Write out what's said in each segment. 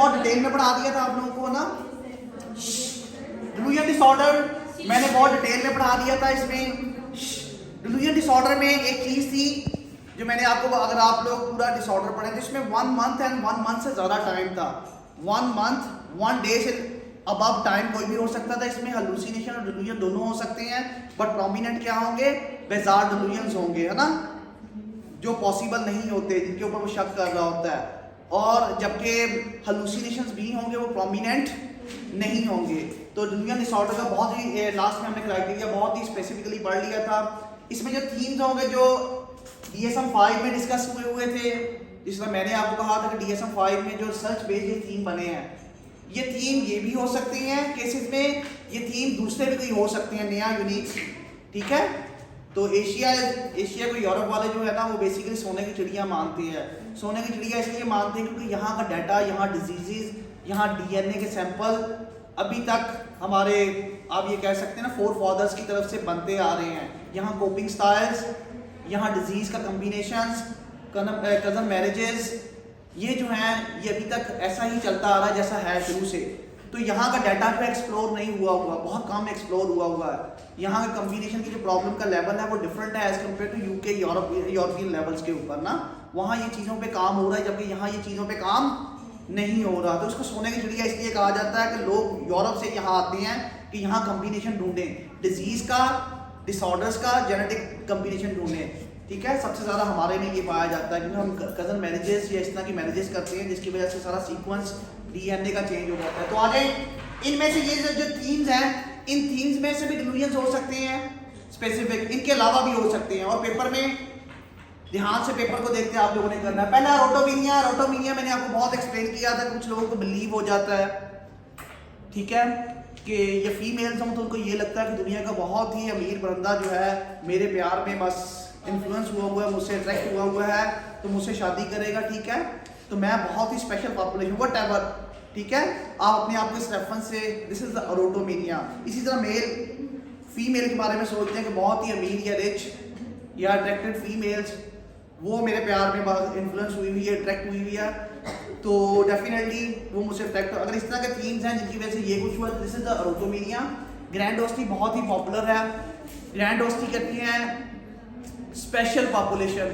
बहुत डिटेल में पढ़ा दिया था आप लोगों को ना, डिलूजन डिसऑर्डर मैंने बहुत डिटेल में पढ़ा दिया था। इसमें डिलूजन डिसऑर्डर में एक चीज थी जो मैंने आपको, अगर आप लोग पूरा डिसऑर्डर पढ़े तो इसमें 1 मंथ एंड 1 मंथ से ज्यादा टाइम था। 1 मंथ 1 डे से अबव टाइम कोई भी हो सकता था। इसमें हेलुसिनेशन और डिलूजन दोनों हो सकते हैं, बट प्रोमिनेंट क्या होंगे, बिज़ार डिलूजन्स होंगे, है ना, जो पॉसिबल नहीं होते, जिनके ऊपर वो शक कर रहा होता है। और जबकि हेलुसिनेशंस भी होंगे, वो प्रोमिनेंट नहीं होंगे। तो डिलूजन डिसऑर्डर का बहुत ही लास्ट में हमने क्राइटेरिया बहुत ही स्पेसिफिकली पढ़ लिया था। इसमें जो थीम्स होंगे जो DSM-5 में डिस्कस हुए थे, जिसमें मैंने आपको कहा था कि DSM-5 में जो रिसर्च बेस्ड ये थीम बने हैं, ये थीम ये भी हो सकती हैं केसेस में, ये थीम दूसरे भी कोई हो सकते हैं नया यूनिक, ठीक है। तो एशिया को यूरोप वाले जो है ना, वो बेसिकली सोने की चिड़िया मानते हैं। सोने की चिड़िया इसलिए मानते हैं क्योंकि यहाँ का डाटा, यहाँ डिजीजेज, यहाँ DNA के सैंपल अभी तक हमारे, आप ये कह सकते हैं ना, फोर फादर्स की तरफ से बनते आ रहे हैं। यहाँ कोपिंग स्टाइल्स, यहाँ डिजीज का कम्बिनेशंस, कजन मैरिजेस, ये जो हैं ये अभी तक ऐसा ही चलता आ रहा है जैसा है शुरू से। तो यहाँ का डाटा पे एक्सप्लोर नहीं हुआ, बहुत कम एक्सप्लोर हुआ है। यहाँ के कम्बिनेशन की जो प्रॉब्लम का लेवल है वो डिफरेंट है as compared to UK European levels के ऊपर ना। वहाँ ये चीज़ों पे काम हो रहा है, जबकि यहाँ ये चीज़ों पे काम नहीं हो रहा। तो उसको सोने की चिड़िया इसलिए कहा जाता है कि लोग यूरोप से यहाँ आते हैं कि यहाँ कम्बिनेशन ढूंढें, डिजीज का, डिसऑर्डर्स का, जेनेटिक कम्बिनेशन ढूंढें, ठीक है। सबसे ज़्यादा हमारे में ये पाया जाता है क्योंकि हम कज़न मैरिजेस या इस तरह की मैरिजेस करते हैं, जिसकी वजह से सारा सीक्वेंस DNA का चेंज हो जाता है। तो आगे इनमें से ये जो थीम्स हैं, इन थीम्स में से भी डिलूजन्स हो सकते हैं स्पेसिफिक, इनके अलावा भी हो सकते हैं। और पेपर में ध्यान से पेपर को देखते आप लोगों ने करना है। पहला रोटोमिनिया मैंने आपको बहुत एक्सप्लेन किया था। कुछ लोगों को बिलीव हो जाता है, ठीक है, कि ये फीमेल्स हों तो उनको ये लगता है कि दुनिया का बहुत ही अमीर बंदा जो है मेरे प्यार में बस इन्फ्लुएंस हुआ है, मुझसे अट्रैक्ट हुआ है, तो मुझसे शादी करेगा, ठीक है, तो मैं बहुत ही स्पेशल पॉपुलेशन व्हाटएवर, ठीक है। आप अपने आप को इस रेफरेंस से, दिस इज द रोटोमिनिया। इसी तरह मेल फीमेल के बारे में सोचते हैं कि बहुत ही अमीर या रिच या अट्रैक्टेड फीमेल्स, वो मेरे प्यार में बहुत इन्फ्लुएंस हुई है, अट्रैक्ट हुई है, तो डेफिनेटली वो मुझसे अट्रैक्ट। अगर इस तरह के थीम्स हैं जिनकी वजह से ये कुछ हुआ, दिस इज द रोटोमिनिया। ग्रैंडोस्टी बहुत ही पॉपुलर है। ग्रैंडोस्टी कहती हैं स्पेशल पॉपुलेशन,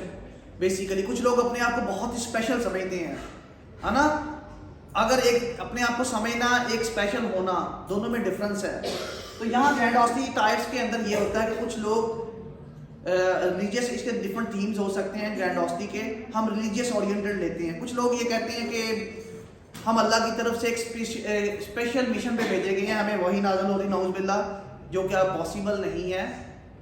बेसिकली कुछ लोग अपने आप को बहुत ही स्पेशल समझते हैं, है ना। अगर एक अपने आप को समझना, एक स्पेशल होना, दोनों में डिफरेंस है। तो यहाँ ग्रैंडोस्टी टाइप्स के अंदर ये होता है कि कुछ लोग रिलीजियस, इसके डिफरेंट थीम्स हो सकते हैं ग्रैंडोस्टी के, हम रिलीजियस ओरिएंटेड लेते हैं। कुछ लोग ये कहते हैं कि हम अल्लाह की तरफ से एक स्पेशल मिशन पे भेजे गए हैं, हमें वही नाज़िल हो रही नऊज़ बिल्लाह, जो कि पॉसिबल नहीं है।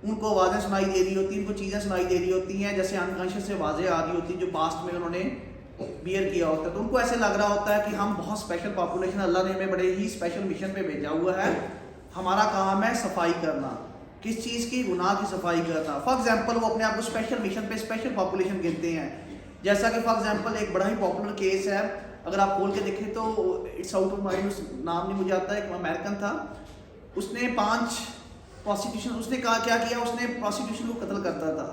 उनको आवाज़ें सुनाई दे रही होती हैं, उनको चीज़ें सुनाई दे रही होती हैं, जैसे अनकॉन्शियस से आवाज़ें आ रही होती हैं जो पास्ट में उन्होंने बियर किया होता है। तो उनको ऐसे लग रहा होता है कि हम बहुत स्पेशल पॉपुलेशन, अल्लाह ने हमें बड़े ही स्पेशल मिशन पे भेजा हुआ है, हमारा काम है सफाई करना। किस चीज़ की? गुनाह की सफाई करना। फॉर एग्जाम्पल वो अपने आप को स्पेशल मिशन पे स्पेशल पॉपुलेशन गिनते हैं। जैसा कि फॉर एग्जाम्पल एक बड़ा ही पॉपुलर केस है, अगर आप खोल के देखें तो इट्स आउट ऑफ माइंड, नाम नहीं मुझे आता है, एक अमेरिकन था, उसने 5 प्रोसिक्यूशन, उसने कहा क्या किया, उसने प्रोसिक्यूशन को कत्ल करता था,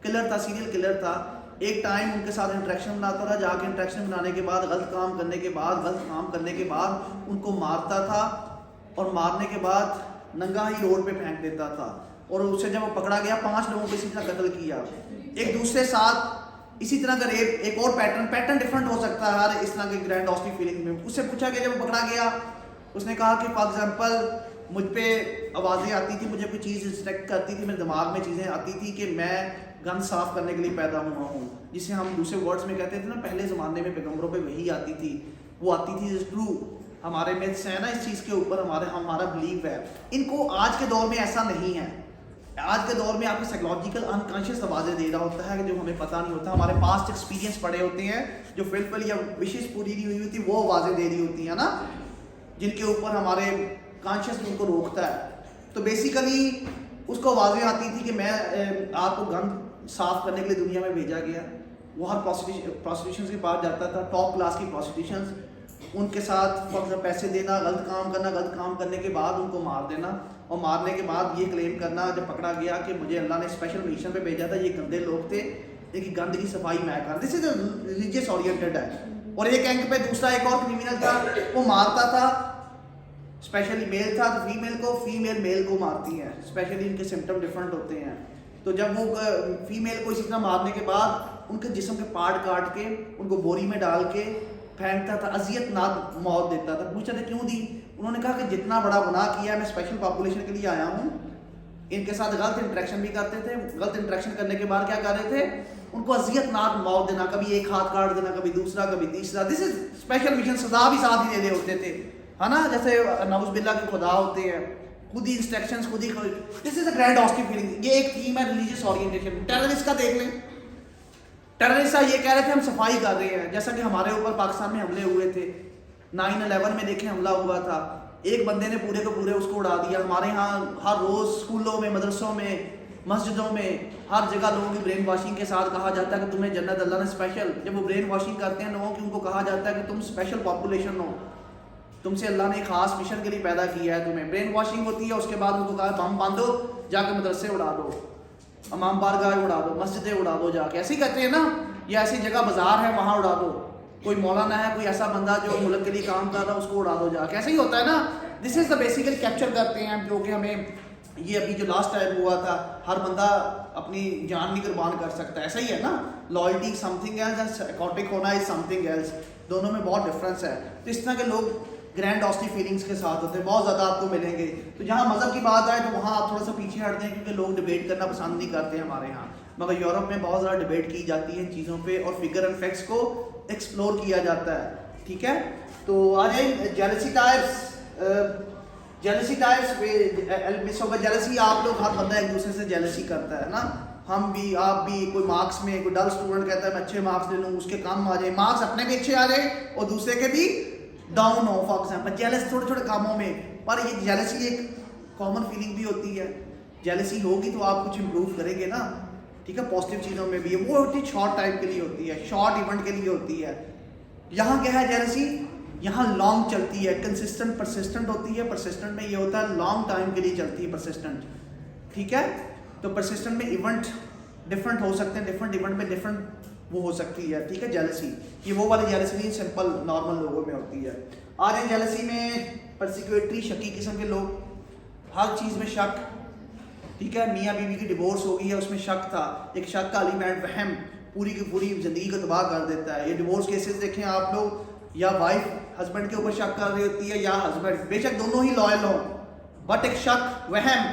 किलर था, सीरियल किलर था। एक टाइम उनके साथ इंट्रैक्शन बनाता था, जाके इंट्रैक्शन बनाने के बाद, गलत काम करने के बाद उनको मारता था, और मारने के बाद नंगा ही रोड पे फेंक देता था। और उससे जब वो पकड़ा गया, 5 लोगों को इसी तरह कत्ल किया, एक दूसरे साथ इसी तरह का रेप। एक और पैटर्न डिफरेंट हो सकता है हर इस तरह के ग्रैंडोस्टी फीलिंग में। उससे पूछा गया, जब वो पकड़ा गया, उसने कहा कि फॉर एग्जाम्पल मुझ पे आवाज़ें आती थी, मुझे कोई चीज़ डिस्ट्रैक्ट करती थी, मेरे दिमाग में चीज़ें आती थी कि मैं गन साफ करने के लिए पैदा हुआ हूँ, जिसे हम दूसरे वर्ड्स में कहते थे ना, पहले ज़माने में पैगंबरों पे वही आती थी, वो आती थी ट्रू। हमारे मिथ्स है ना इस चीज़ के ऊपर, हमारा बिलीव है। इनको आज के दौर में ऐसा नहीं है। आज के दौर में आपको साइकोलॉजिकल अनकॉन्शियस आवाज़ें दे रहा होता है कि जो हमें पता नहीं होता, हमारे पास्ट एक्सपीरियंस पड़े होते हैं, जो फिलफिल या विशेष पूरी नहीं हुई होती, वो आवाज़ें दे रही होती है ना, जिनके ऊपर हमारे कॉन्शियस उनको रोकता है। तो बेसिकली उसको आवाज़ें आती थी कि मैं आपको गंद साफ करने के लिए दुनिया में भेजा गया। वो हर प्रोस्टिट्यूशन के पास जाता था, टॉप क्लास की प्रोस्टिट्यूशन, उनके साथ पैसे देना, गलत काम करना, गलत काम करने के बाद उनको मार देना, और मारने के बाद ये क्लेम करना जब पकड़ा गया कि मुझे अल्लाह ने स्पेशल मिशन पे भेजा था, ये गंदे लोग थे, इनकी गंद की सफाई मैं कर। दिस इज रिलीजियस ओरिएंटेड है, और एक एंग पे दूसरा एक और क्रिमिनल था, वो मारता था, स्पेशली मेल था तो फीमेल को, फीमेल मेल को मारती है, स्पेशली इनके सिम्टम डिफरेंट होते हैं। तो जब वो फीमेल को इसी तरह मारने के बाद उनके जिस्म के पार्ट काट के उनको बोरी में डाल के फेंकता था, अजियतनाक मौत देता था। पूछा था क्यों दी? उन्होंने कहा कि जितना बड़ा गुनाह किया है, मैं स्पेशल पॉपुलेशन के लिए आया हूँ, इनके साथ गलत इंटरेक्शन भी करते थे, गलत इंटरेक्शन करने के बाद क्या कर रहे थे, उनको अजियतनाक मौत देना, कभी एक हाथ काट देना, कभी दूसरा, कभी तीसरा। दिस इज स्पेशल मिशन, सजा भी साथ ही दे रहे होते थे, है ना, जैसे नऊज बिल्ला के खुदा होते हैं, खुद ही इंस्ट्रक्शंस खुद ही। This is a grand holistic feeling. ये एक थीम है रिलीजियस ओरिएंटेशन। टेररिस्ट का देख लें, टेररिस्ट ये कह रहे थे हम सफाई कर रहे हैं, जैसा कि हमारे ऊपर पाकिस्तान में हमले हुए थे, 9/11 में देखें हमला हुआ था, एक बंदे ने पूरे को पूरे उसको उड़ा दिया। हमारे यहाँ हर रोज़ स्कूलों में, मदरसों में, मस्जिदों में, हर जगह लोगों की ब्रेन वॉशिंग के साथ कहा जाता है कि तुम्हें जन्नत अल्लाह ने स्पेशल, जब वो ब्रेन वॉशिंग करते हैं लोगों की, उनको कहा जाता है कि तुम स्पेशल पॉपुलेशन हो, तुमसे अल्लाह ने खास मिशन के लिए पैदा किया है, तुम्हें ब्रेन वॉशिंग होती है। उसके बाद उनको कहा बम बांधो, जाके मदरसे उड़ा दो, इमाम बारगाह उड़ा दो, मस्जिदें उड़ा दो जाके, ऐसे ही कहते हैं ना, या ऐसी जगह बाजार है वहाँ उड़ा दो, कोई मौलाना है, कोई ऐसा बंदा जो मुल्क के लिए काम कर रहा है, उसको उड़ा दो जाके, ऐसे ही होता है ना। This is the basically capture करते हैं जो कि हमें ये अभी जो लास्ट टाइम हुआ था, हर बंदा अपनी जान भी कुर्बान कर सकता है, ऐसा ही है ना। Loyalty something else and psychotic होना इज समथिंग एल्स, दोनों में बहुत डिफरेंस है। तो इस तरह के लोग ग्रैंड हॉस्टिक फीलिंग्स के साथ होते हैं, बहुत ज़्यादा आपको मिलेंगे। तो जहाँ मज़हब की बात आए तो वहाँ आप थोड़ा सा पीछे हटते हैं, क्योंकि लोग डिबेट करना पसंद नहीं करते हमारे यहाँ, मगर यूरोप में बहुत ज़्यादा डिबेट की जाती है इन चीज़ों पे, और फिगर एंड फैक्ट्स को एक्सप्लोर किया जाता है, ठीक है। तो आ जाए jealousy types. Jealousy types miss होगा, जेलसी आप लोग, हर बंदा एक दूसरे से जेलसी करता है ना, हम भी, आप भी। कोई मार्क्स में कोई डल स्टूडेंट कहता है मैं अच्छे मार्क्स ले लूँ, उसके कम आ जाए, मार्क्स अपने भी अच्छे आ जाए और दूसरे के भी डाउन हो, फॉर एग्जाम्पल जेलस छोटे छोटे कामों में। पर ये जेलसी एक कॉमन फीलिंग भी होती है, जेलसी होगी तो आप कुछ इंप्रूव करेंगे ना, ठीक है, पॉजिटिव चीज़ों में भी है। वो होती है शॉर्ट टाइम के लिए होती है, शॉर्ट इवेंट के लिए होती है। यहाँ क्या है जेलसी, यहाँ लॉन्ग चलती है, कंसिस्टेंट परसिस्टेंट होती है। परसिस्टेंट में ये होता है लॉन्ग टाइम के लिए चलती है परसिस्टेंट, ठीक है। तो परसिस्टेंट में इवेंट डिफरेंट हो सकते हैं, डिफरेंट इवेंट में डिफरेंट वो हो सकती है, ठीक है। जेलसी ये वो वाली जेलसी नहीं, सिंपल नॉर्मल लोगों में होती है। आ रहे जेलसी में परसिक्यूटरी, शकी किस्म के लोग, हर चीज़ में शक, ठीक है। मियाँ बीवी की डिवोर्स हो गई है, उसमें शक था, एक शक का एलिमेंट, वहम पूरी की पूरी ज़िंदगी को तबाह कर देता है। ये डिवोर्स केसेस देखें आप लोग, या वाइफ हस्बैंड के ऊपर शक कर रही होती है, या हस्बैंड, बेशक दोनों ही लॉयल हो, बट एक शक, वहम,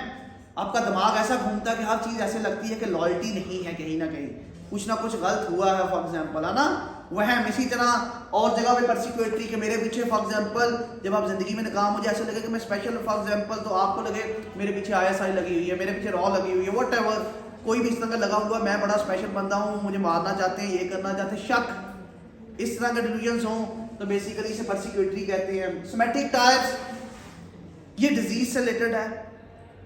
आपका दिमाग ऐसा घूमता है कि हर चीज़ ऐसे लगती है कि लॉयल्टी नहीं है, कहीं ना कहीं कुछ ना कुछ गलत हुआ है, फॉर एग्जाम्पल, है ना, वहम। इसी तरह और जगह पे परसिक्यूटरी के मेरे पीछे, फॉर एग्जाम्पल, जब आप जिंदगी में नाकाम मुझे ऐसा लगे कि मैं स्पेशल, फॉर एग्जाम्पल, तो आपको लगे मेरे पीछे ISI लगी हुई है, मेरे पीछे रॉ लगी हुई है, वट एवर, कोई भी इस तरह का लगा हुआ, मैं बड़ा स्पेशल बंदा हूँ, मुझे मारना चाहते हैं, ये करना चाहते हैं, शक, इस तरह के डिल्यूजन्स हों तो बेसिकली इसे परसिक्यूटरी कहते हैं। सोमैटिक टाइप्स, ये डिजीज से रिलेटेड है,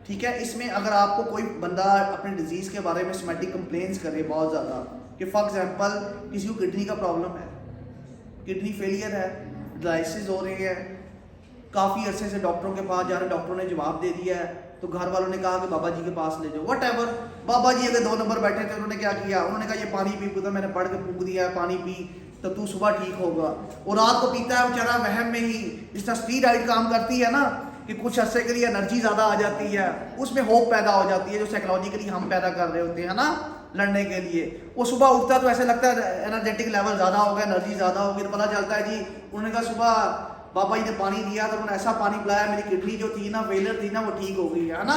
ठीक है। इसमें अगर आपको कोई बंदा अपने डिजीज़ के बारे में सोमैटिक कंप्लेंट्स करे बहुत ज़्यादा, कि फॉर एग्जांपल किसी को किडनी का प्रॉब्लम है, किडनी फेलियर है, डायलिसिस हो रही है, काफ़ी अरसे से डॉक्टरों के पास जा रहे, डॉक्टरों ने जवाब दे दिया है, तो घर वालों ने कहा कि बाबा जी के पास ले जाओ, वट एवर। बाबा जी अगर 2 नंबर बैठे थे, उन्होंने क्या किया, उन्होंने कहा ये पानी पी, तो मैंने पढ़ के फूंक दिया, पानी पी तो तू सुबह ठीक होगा। और रात को पीता है बेचारा वहम में ही, जिस तरह स्टीरॉइड काम करती है ना, कि कुछ अर्से के लिए एनर्जी ज़्यादा आ जाती है, उसमें होप पैदा हो जाती है, जो साइकोलॉजिकली हम पैदा कर रहे होते हैं ना लड़ने के लिए। वो सुबह उठता है तो ऐसे लगता है एनर्जेटिक लेवल ज़्यादा हो गया, एनर्जी ज़्यादा होगी, तो पता चलता है जी, उन्होंने कहा सुबह बाबा जी ने पानी दिया तो उन्होंने ऐसा पानी पिलाया, मेरी किडनी जो थी ना, फेलियर थी ना, वो ठीक हो गई है ना।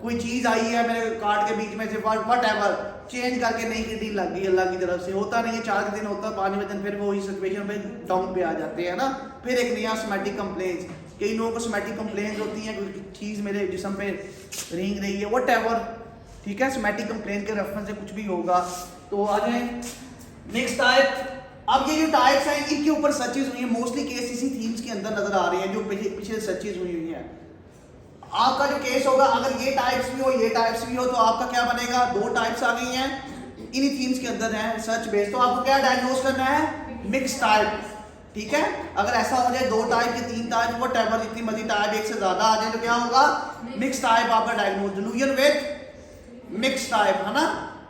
कोई चीज़ आई है मेरे कार्ड के बीच में से, वट एवर, चेंज करके नई किडनी लग गई अल्लाह की तरफ से। होता नहीं है, 4 दिन होता, 5वें दिन फिर वो इस सिचुएशन पे डाउन पे आ जाते हैं ना। फिर एक नया सोमैटिक कंप्लेंट्स, कई लोगों को सोमैटिक कंप्लेंट्स होती हैं, कोई चीज़ मेरे जिस्म पे रेंग रही है, वट एवर, ठीक है। सोमैटिक कंप्लेंट के रेफरेंस से कुछ भी होगा। तो आ जाए नेक्स्ट टाइप। अब ये जो टाइप्स हैं, इनके ऊपर सर्चेज हुई हैं, मोस्टली केस इसी थीम्स के अंदर नजर आ रहे हैं जो पिछले सर्चेज हुई हैं। आपका जो केस होगा, अगर ये टाइप्स भी हो, ये टाइप्स भी हो, तो आपका क्या बनेगा, 2 टाइप्स आ गई हैं, इन्हीं थीम्स के अंदर हैं सर्च बेस्ड। तो आपको क्या डायग्नोज करना है, मिक्स टाइप, ठीक है। अगर ऐसा हो जाए 2 टाइप के 3 टाइप, वट एवर, जितनी मर्जी टाइप एक से ज्यादा आ जाए, तो क्या होगा, मिक्स टाइप आपका diagnose, delusion with mix type, है ना।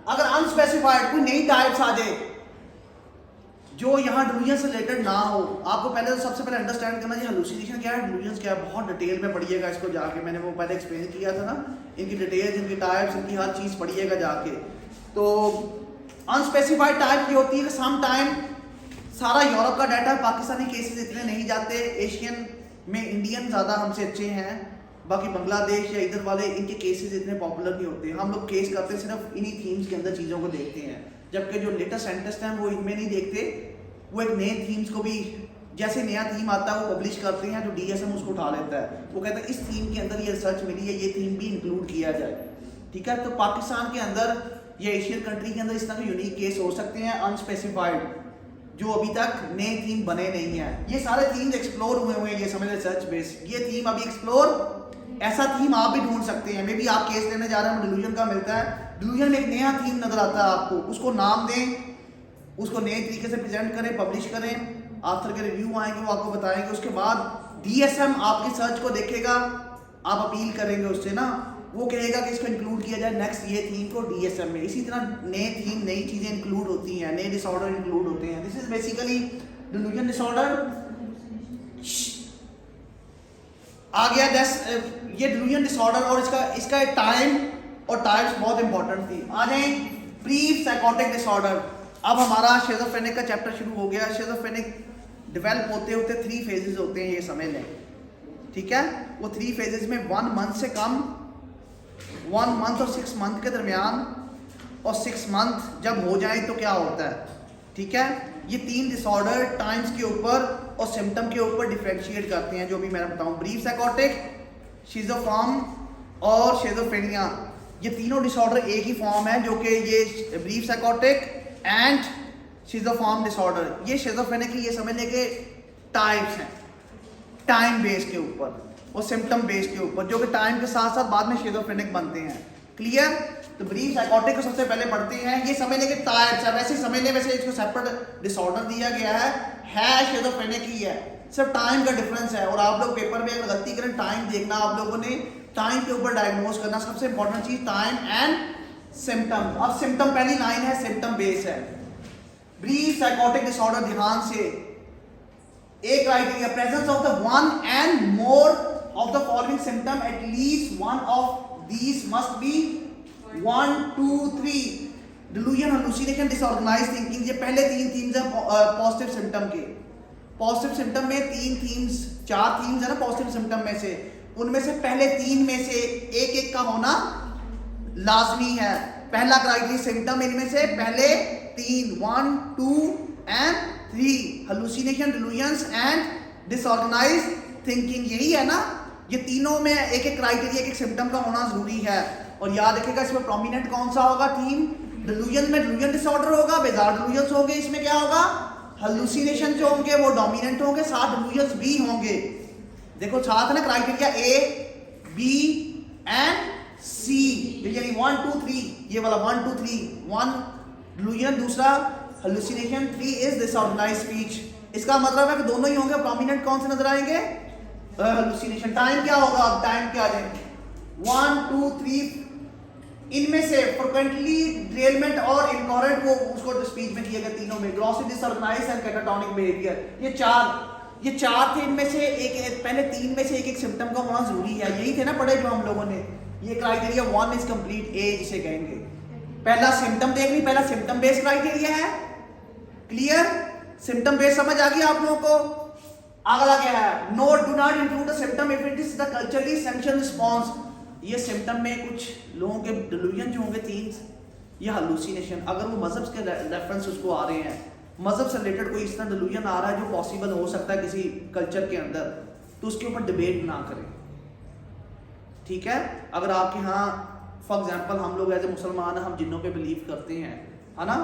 अगर अनस्पेसिफाइड कोई नई टाइप्स आ जाए, जो यहाँ डिल्यूजन से रिलेटेड ना हो। आपको पहले तो सबसे पहले अंडरस्टैंड करना चाहिए हेलुसिनेशन क्या है, डिल्यूजन क्या है। बहुत डिटेल में पढ़िएगा इसको जाके, मैंने वो पहले एक्सप्लेन किया था ना, इनकी डिटेल्स, इनकी टाइप्स, इनकी हर चीज़ पढ़िएगा जाके। तो अनस्पेसिफाइड टाइप की होती है कि सम टाइम सारा यूरोप का डाटा, पाकिस्तानी केसेस इतने नहीं जाते, एशियन में इंडियन ज़्यादा हमसे अच्छे हैं, बाकी बांग्लादेश या इधर वाले इनके केसेस इतने पॉपुलर नहीं होते। हम लोग केस करते हैं सिर्फ इन्हीं थीम्स के अंदर चीज़ों को देखते हैं, जबकि जो लेटेस्ट साइंटिस्ट हैं वो इनमें नहीं देखते, वो एक नए थीम्स को भी, जैसे नया थीम आता है वो पब्लिश करते हैं, जो DSM उसको उठा लेता है, वो कहता है इस थीम के अंदर ये रिसर्च मिली है, ये थीम भी इंक्लूड किया जाए। ठीक है, तो पाकिस्तान के अंदर या एशियन कंट्री के अंदर इस तरह के यूनिक केस हो सकते हैं अनस्पेसिफाइड, जो अभी तक नए थीम बने नहीं है। ये सारे थीम्स एक्सप्लोर हुए हुए हैं, ये समझ रिसर्च बेस, ये थीम अभी एक्सप्लोर, ऐसा थीम आप भी ढूंढ सकते हैं। मे भी आप केस लेने जा रहे हैं, डिल्यूजन का मिलता है, डिल्यूजन में एक नया थीम नजर आता है आपको, उसको नाम दें, उसको नए तरीके से प्रेजेंट करें, पब्लिश करें, आथर के रिव्यू आएंगे वो आपको बताएंगे, उसके बाद DSM आपकी सर्च को देखेगा, आप अपील करेंगे उससे ना, वो कहेगा कि इसको इंक्लूड किया जाए नेक्स्ट ये थीम को DSM में। इसी तरह नए थीम, नई चीज़ें इंक्लूड होती हैं, नए डिसऑर्डर इंक्लूड होते हैं। This is basically delusion disorder. आ गया ये डिल्यूजन डिसऑर्डर और इसका टाइम और टाइप्स बहुत इंपॉर्टेंट थी। आ जाए प्री साइकोटिक डिसऑर्डर। अब हमारा शिज़ोफ्रेनिक का चैप्टर शुरू हो गया। शिज़ोफ्रेनिक डेवलप होते होते 3 फेजेस होते हैं, ये समझ लें। ठीक है, वो 3 फेजेस में 1 मंथ से कम, 1 मंथ और 6 मंथ के दरमियान, और 6 मंथ जब हो जाए तो क्या होता है। ठीक है, ये 3 डिसऑर्डर टाइम्स के ऊपर और सिम्टम के ऊपर डिफ्रेंशिएट करते हैं, जो भी मैंने बताऊं। ब्रीफ साइकोटिक, शिज़ोफ्रेनिया और शिज़ोफ्रेनिया, ये तीनों डिसऑर्डर एक ही फॉर्म है, जो कि ये ब्रीफ साइकोटिक एंड शिज़ोफ्रेनिक डिसऑर्डर, ये शिज़ोफ्रेनिक की ये समझने के टाइप्स हैं, टाइम बेस के ऊपर और सिम्टम बेस के ऊपर, जो कि टाइम के साथ साथ बाद में शिज़ोफ्रेनिक बनते हैं। क्लियर? तो ब्रीफ साइकोटिक को सबसे पहले पढ़ते हैं, ये समझने के टाइप्स है। वैसे समझ लें, वैसे इसको सेपरेट डिसऑर्डर दिया गया है शिज़ोफ्रेनिक ही है, सिर्फ टाइम का डिफरेंस है। और आप लोग पेपर में अगर गलती करें, टाइम देखना, आप लोगों ने टाइम के ऊपर डायग्नोज करना, सबसे इंपॉर्टेंट चीज टाइम एंड सिम्टम। अब सिम्टम पहली लाइन है, सिम्टम बेस है। ब्रीफ साइकोटिक डिसऑर्डर, ध्यान से, एक criteria, presence of the one and more of the following symptom, at least one of these must be 1, 2, 3। Delusion, hallucination, disorganised thinking, ये पहले 3 themes हैं पॉजिटिव सिम्टम के। Positive symptom में 4 themes है ना पॉजिटिव सिम्टम में से, उनमें से पहले 3 में से एक का होना लाजमी है। पहला क्राइटेरिया सिम्टम, इनमें से पहले 3, 1, 2 and 3, hallucination, delusions and disorganised thinking, यही है ना। ये तीनों में एक क्राइटेरिया, एक सिम्टम का होना जरूरी है। और याद रखिएगा, इसमें प्रोमिनेंट कौन सा होगा थीम? डिल्यूजन में डिल्यूजन डिसऑर्डर होगा, बेजार डिल्यूजन्स होंगे, इसमें क्या होगा? हालुसिनेशन जो होंगे वो डोमिनेंट होंगे, साथ डिल्यूजन्स भी होंगे। देखो साथ है ना criteria A, B and C, यानी 1, 2, 3, ये वाला 1, 2, 3, 1 डिल्यूजन, दूसरा हालुसिनेशन, 3 इज डिसऑर्गेनाइज्ड स्पीच। इसका मतलब है कि दोनों ही होंगे। प्रोमिनेंट कौन से नजर आएंगे? हालुसिनेशन। टाइम क्या होगा? अब टाइम क्या आ जाए? 1, 2, 3, इनमें से फ्रिक्वेंटली डिरेलमेंट और इनकॉरेंट को उसको स्पीच में किया गया तीनों में, ग्लॉसिक, डिसऑर्गेनाइज्ड एंड कैटाटोनिक बिहेवियर, ये चार थे। इनमें से एक, पहले 3 में से एक सिम्टम का होना जरूरी है। यही थे ना पढ़े जो हम लोगों ने। ये क्राइटेरिया 1 इज कंप्लीट ए जिसे कहेंगे। पहला सिम्टम देखनी, पहला सिम्टम बेस्ड क्राइटेरिया है। क्लियर? सिम्टम बेस्ड समझ आ गया आप लोगों को? अगला क्या है? No, do not include the symptom if it is the culturally sanction response. ये सिम्टम में कुछ लोगों के डिल्यूजन जो होंगे 3, ये हालुसिनेशन, अगर वो मजहब के रेफरेंस उसको आ रहे हैं, मजहब से रिलेटेड कोई इस तरह डिल्यूजन आ रहा है जो पॉसिबल हो सकता है किसी कल्चर के अंदर, तो उसके ऊपर डिबेट ना करें। ठीक है? अगर आपके यहाँ फॉर एग्जांपल हम लोग एज ए मुसलमान हम जिन्नों पे बिलीव करते हैं, है ना,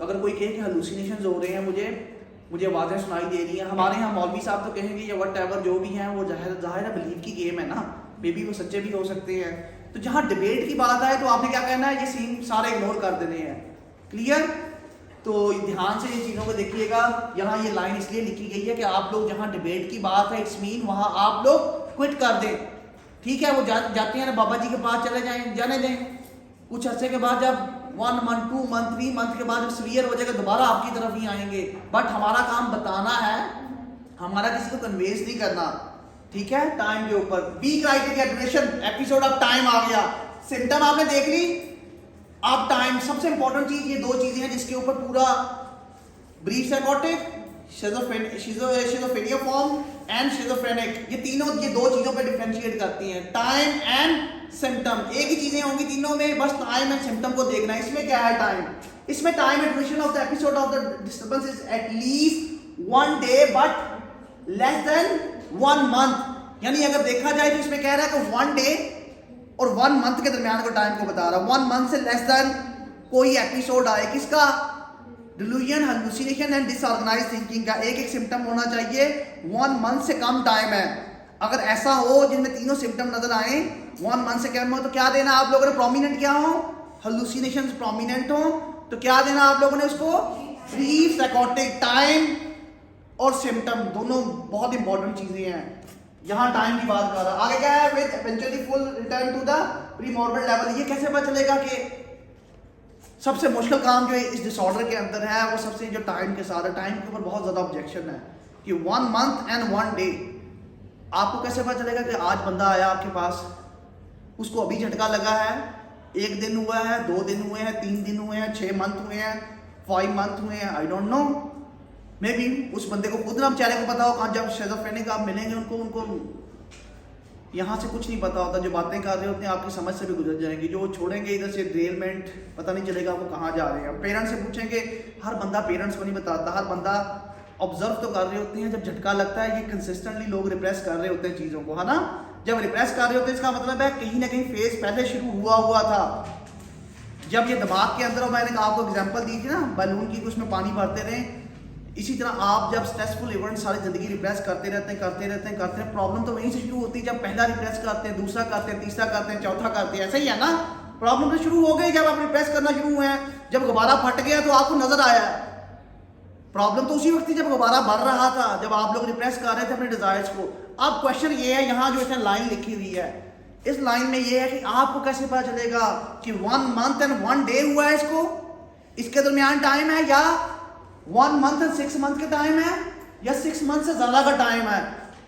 अगर कोई कहे कि हालुसिनेशन हो रहे हैं, मुझे आवाज़ें सुनाई दे रही हैं, हमारे यहाँ मौलवी साहब तो कहेंगे ये वट एवर जो भी हैं वो जाहिर है बिलीव की गेम है ना, मे बी वो सच्चे भी हो सकते हैं। तो जहाँ डिबेट की बात आए तो आपने क्या कहना है? ये सीन सारे इग्नोर कर देने हैं। क्लियर? तो ध्यान से इन चीज़ों को देखिएगा। यहाँ ये लाइन इसलिए लिखी गई है कि आप लोग जहाँ डिबेट की बात है, इट्स मीन वहाँ आप लोग क्विट कर दें। ठीक है? वो जाते हैं ना बाबा जी के पास चले जाएं, जाने दें। कुछ अर्से के बाद जब 1 मंथ 2 मंथ 3 मंथ के बाद जब सीवियर हो जाएगा दोबारा आपकी तरफ ही आएंगे। बट हमारा काम बताना है, हमारा किसी को कन्वेंस नहीं करना, ठीक है। टाइम के ऊपर B criteria duration, episode of time आ गया। सिम्टम आपने देख ली, अब टाइम सबसे इंपॉर्टेंट चीज, ये 2 चीजें हैं जिसके ऊपर पूरा brief psychotic, schizophrenia form and schizophrenic, ये 2 चीजों पे डिफरेंशिएट करती हैं, टाइम एंड सिम्टम। एक ही चीजें होंगी तीनों में, बस टाइम एंड सिम्टम को देखना है। इसमें क्या है टाइम, इसमें time and duration of the episode of the disturbance is eight least 1 day but less then 1 month. यानी अगर देखा जाए तो इसमें कह रहा है कि 1 डे और 1 मंथ के दरमियान को टाइम को बता रहा है। 1 मंथ से लेस देन कोई एपिसोड आए किसका, delusion, hallucination and disorganised thinking का, एक सिम्टम होना चाहिए। 1 मंथ से कम टाइम है, अगर ऐसा हो जिनमें तीनों सिम्टम नजर आए 1 मंथ से कम हो तो क्या देना आप लोगों ने, प्रोमिनेंट क्या हो, हेलुसिनेशन प्रोमिनेंट हो तो क्या देना आप लोगों ने उसको, ब्रीफ साइकोटिक। टाइम और सिम्टम दोनों बहुत इंपॉर्टेंट चीजें हैं। यहां टाइम की बात कर रहा, आगे क्या है, with eventually full return to the premorbid level. ये कैसे पता चलेगा कि सबसे मुश्किल काम जो इस डिसऑर्डर के अंदर है वो सबसे जो टाइम के साथ है। टाइम के ऊपर बहुत ज्यादा ऑब्जेक्शन है कि 1 मंथ एंड 1 डे। आपको कैसे पता चलेगा कि आज बंदा आया आपके पास, उसको अभी झटका लगा है, 1 दिन हुआ है, 2 दिन हुए हैं, 3 दिन हुए हैं, 6 मंथ हुए हैं, 5 मंथ हुए हैं, I don't know. May be उस बंदे को खुद ना बेचारे को पता हो, जब शिज़ोफ्रेनिक आप मिलेंगे उनको यहाँ से कुछ नहीं पता होता, जो बातें कर रहे होते हैं आपकी समझ से भी गुजर जाएंगी, जो छोड़ेंगे इधर से ड्रेलमेंट, पता नहीं चलेगा आपको कहाँ जा रहे हैं। पेरेंट्स से पूछेंगे, हर बंदा पेरेंट्स को नहीं बताता, हर बंदा ऑब्जर्व तो कर रहे होते हैं। जब झटका लगता है, ये कंसिस्टेंटली लोग रिप्रेस कर रहे होते हैं चीज़ों को, है ना। जब रिप्रेस कर रहे होते हैं इसका मतलब है कहीं ना कहीं फेज पहले शुरू हुआ था। जब ये दिमाग के अंदर, मैंने आपको एग्जाम्पल दी थी ना बैलून की, उसमें पानी भरते रहे, इसी तरह आप जब स्ट्रेसफुल इवेंट सारी जिंदगी रिप्रेस करते रहते हैं, प्रॉब्लम तो वहीं से शुरू होती है जब पहला रिप्रेस करते हैं, दूसरा करते हैं, तीसरा करते हैं, चौथा करते हैं, ऐसा ही है ना। प्रॉब्लम तो शुरू हो गई जब आप रिप्रेस करना शुरू हुए हैं। जब गुब्बारा फट गया तो आपको नजर आया, प्रॉब्लम तो उसी वक्त थी जब गुब्बारा भर रहा था, जब आप लोग रिप्रेस कर रहे थे अपने डिजायर्स को। अब क्वेश्चन ये है, यहाँ जो इसने लाइन लिखी हुई है, इस लाइन में ये है कि आपको कैसे पता चलेगा कि 1 मंथ एंड 1 डे हुआ है, इसको इसके दरमियान टाइम है, या 1 मंथ एंड 6 मंथ का टाइम है, या 6 मंथ से ज्यादा का टाइम है।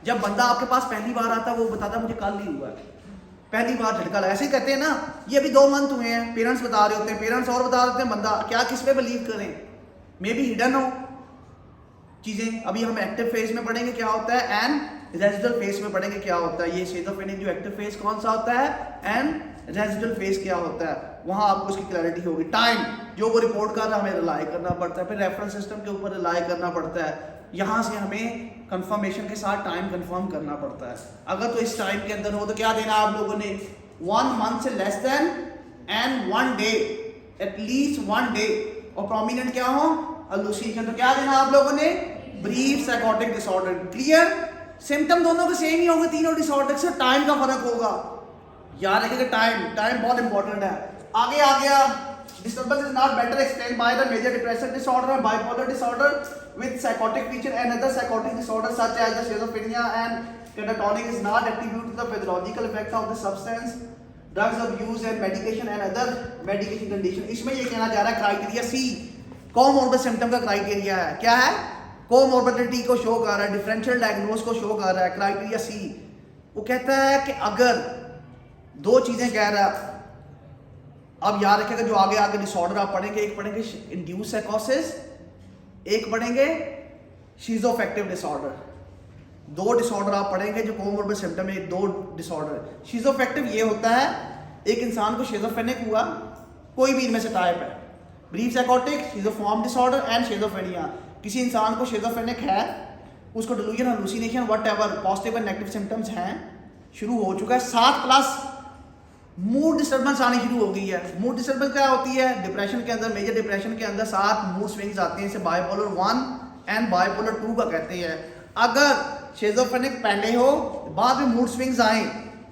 जब बंदा आपके पास पहली बार आता है वो बताता मुझे कल ही हुआ है, पहली बार झटका लगा, ऐसे ही कहते हैं ना, ये अभी 2 मंथ हुए हैं, पेरेंट्स बता रहे होते हैं, पेरेंट्स और बता देते हैं, बंदा क्या किस पे बिलीव करें, मे बी हिडन हो चीजें। अभी हम एक्टिव फेज में पढ़ेंगे क्या होता है, एंड रेजिडुअल फेज में पढ़ेंगे क्या होता है। ये शिज़ोफ्रेनिक जो एक्टिव फेज कौन सा होता है, एंड रेजिडुअल फेज क्या होता है, वहां आपको उसकी क्लैरिटी होगी। टाइम जो वो रिपोर्ट कर रहा है हमें रिलाई करना पड़ता है, फिर रेफरेंस सिस्टम के ऊपर रिलाई करना पड़ता है, यहाँ से हमें कंफर्मेशन के साथ टाइम कंफर्म करना पड़ता है। अगर तो इस टाइम के अंदर हो तो क्या देना आप लोगों ने, 1 मंथ से less than and 1 day, at least 1 day, और प्रोमिनेंट क्या हो, हेलुसिनेशन, तो क्या देना आप लोगों ने, brief psychotic disorder. Clear, symptom दोनों के सेम ही होंगे तीनों डिसऑर्डर, से टाइम का फर्क होगा। याद रखिएगा टाइम बहुत इंपॉर्टेंट है। आगे आ गया, disturbance is not better explained by the major depressive disorder, bipolar disorder with psychotic feature, and other psychotic disorders such as the schizophrenia and catatonic is not attributed to the physiological effect of the substance, drugs abuse and medication and other medication condition। इसमें ये कहना जा रहा है criteria सी, comorbid symptom का criteria है, क्या है, कोमोर्बिडिटी को शो कर रहा है, डिफरेंशियल डायग्नोस को शो कर रहा है, क्राइटेरिया सी। वो कहता है कि अगर 2 चीजें कह रहा है, अब याद रखिएगा जो आगे डिसऑर्डर आप पढ़ेंगे, एक पढ़ेंगे इंड्यूस साइकोसिस, एक पढ़ेंगे शिज़ोअफेक्टिव डिसऑर्डर। 2 डिसऑर्डर आप पढ़ेंगे जो कोमोर्बिड सिम्टम है, 2 डिसऑर्डर। शिज़ोअफेक्टिव ये होता है एक इंसान को शिज़ोफ्रेनिक हुआ, कोई भी इनमें से टाइप है, brief psychotic, schizoform disorder and schizophrenia. किसी इंसान को शिज़ोफ्रेनिक है, उसको delusion, hallucination, whatever positive and negative symptoms हैं, शुरू हो चुका है, 7 प्लस मूड डिस्टर्बेंस आनी शुरू हो गई है। मूड डिस्टर्बेंस क्या होती है, डिप्रेशन के अंदर, मेजर डिप्रेशन के अंदर 7 मूड स्विंग्स आते हैं, इसे बाइपोलर 1 एंड बाइपोलर 2 का कहते हैं। अगर शिज़ोफ्रेनिक पहले हो, बाद में मूड स्विंग्स आए,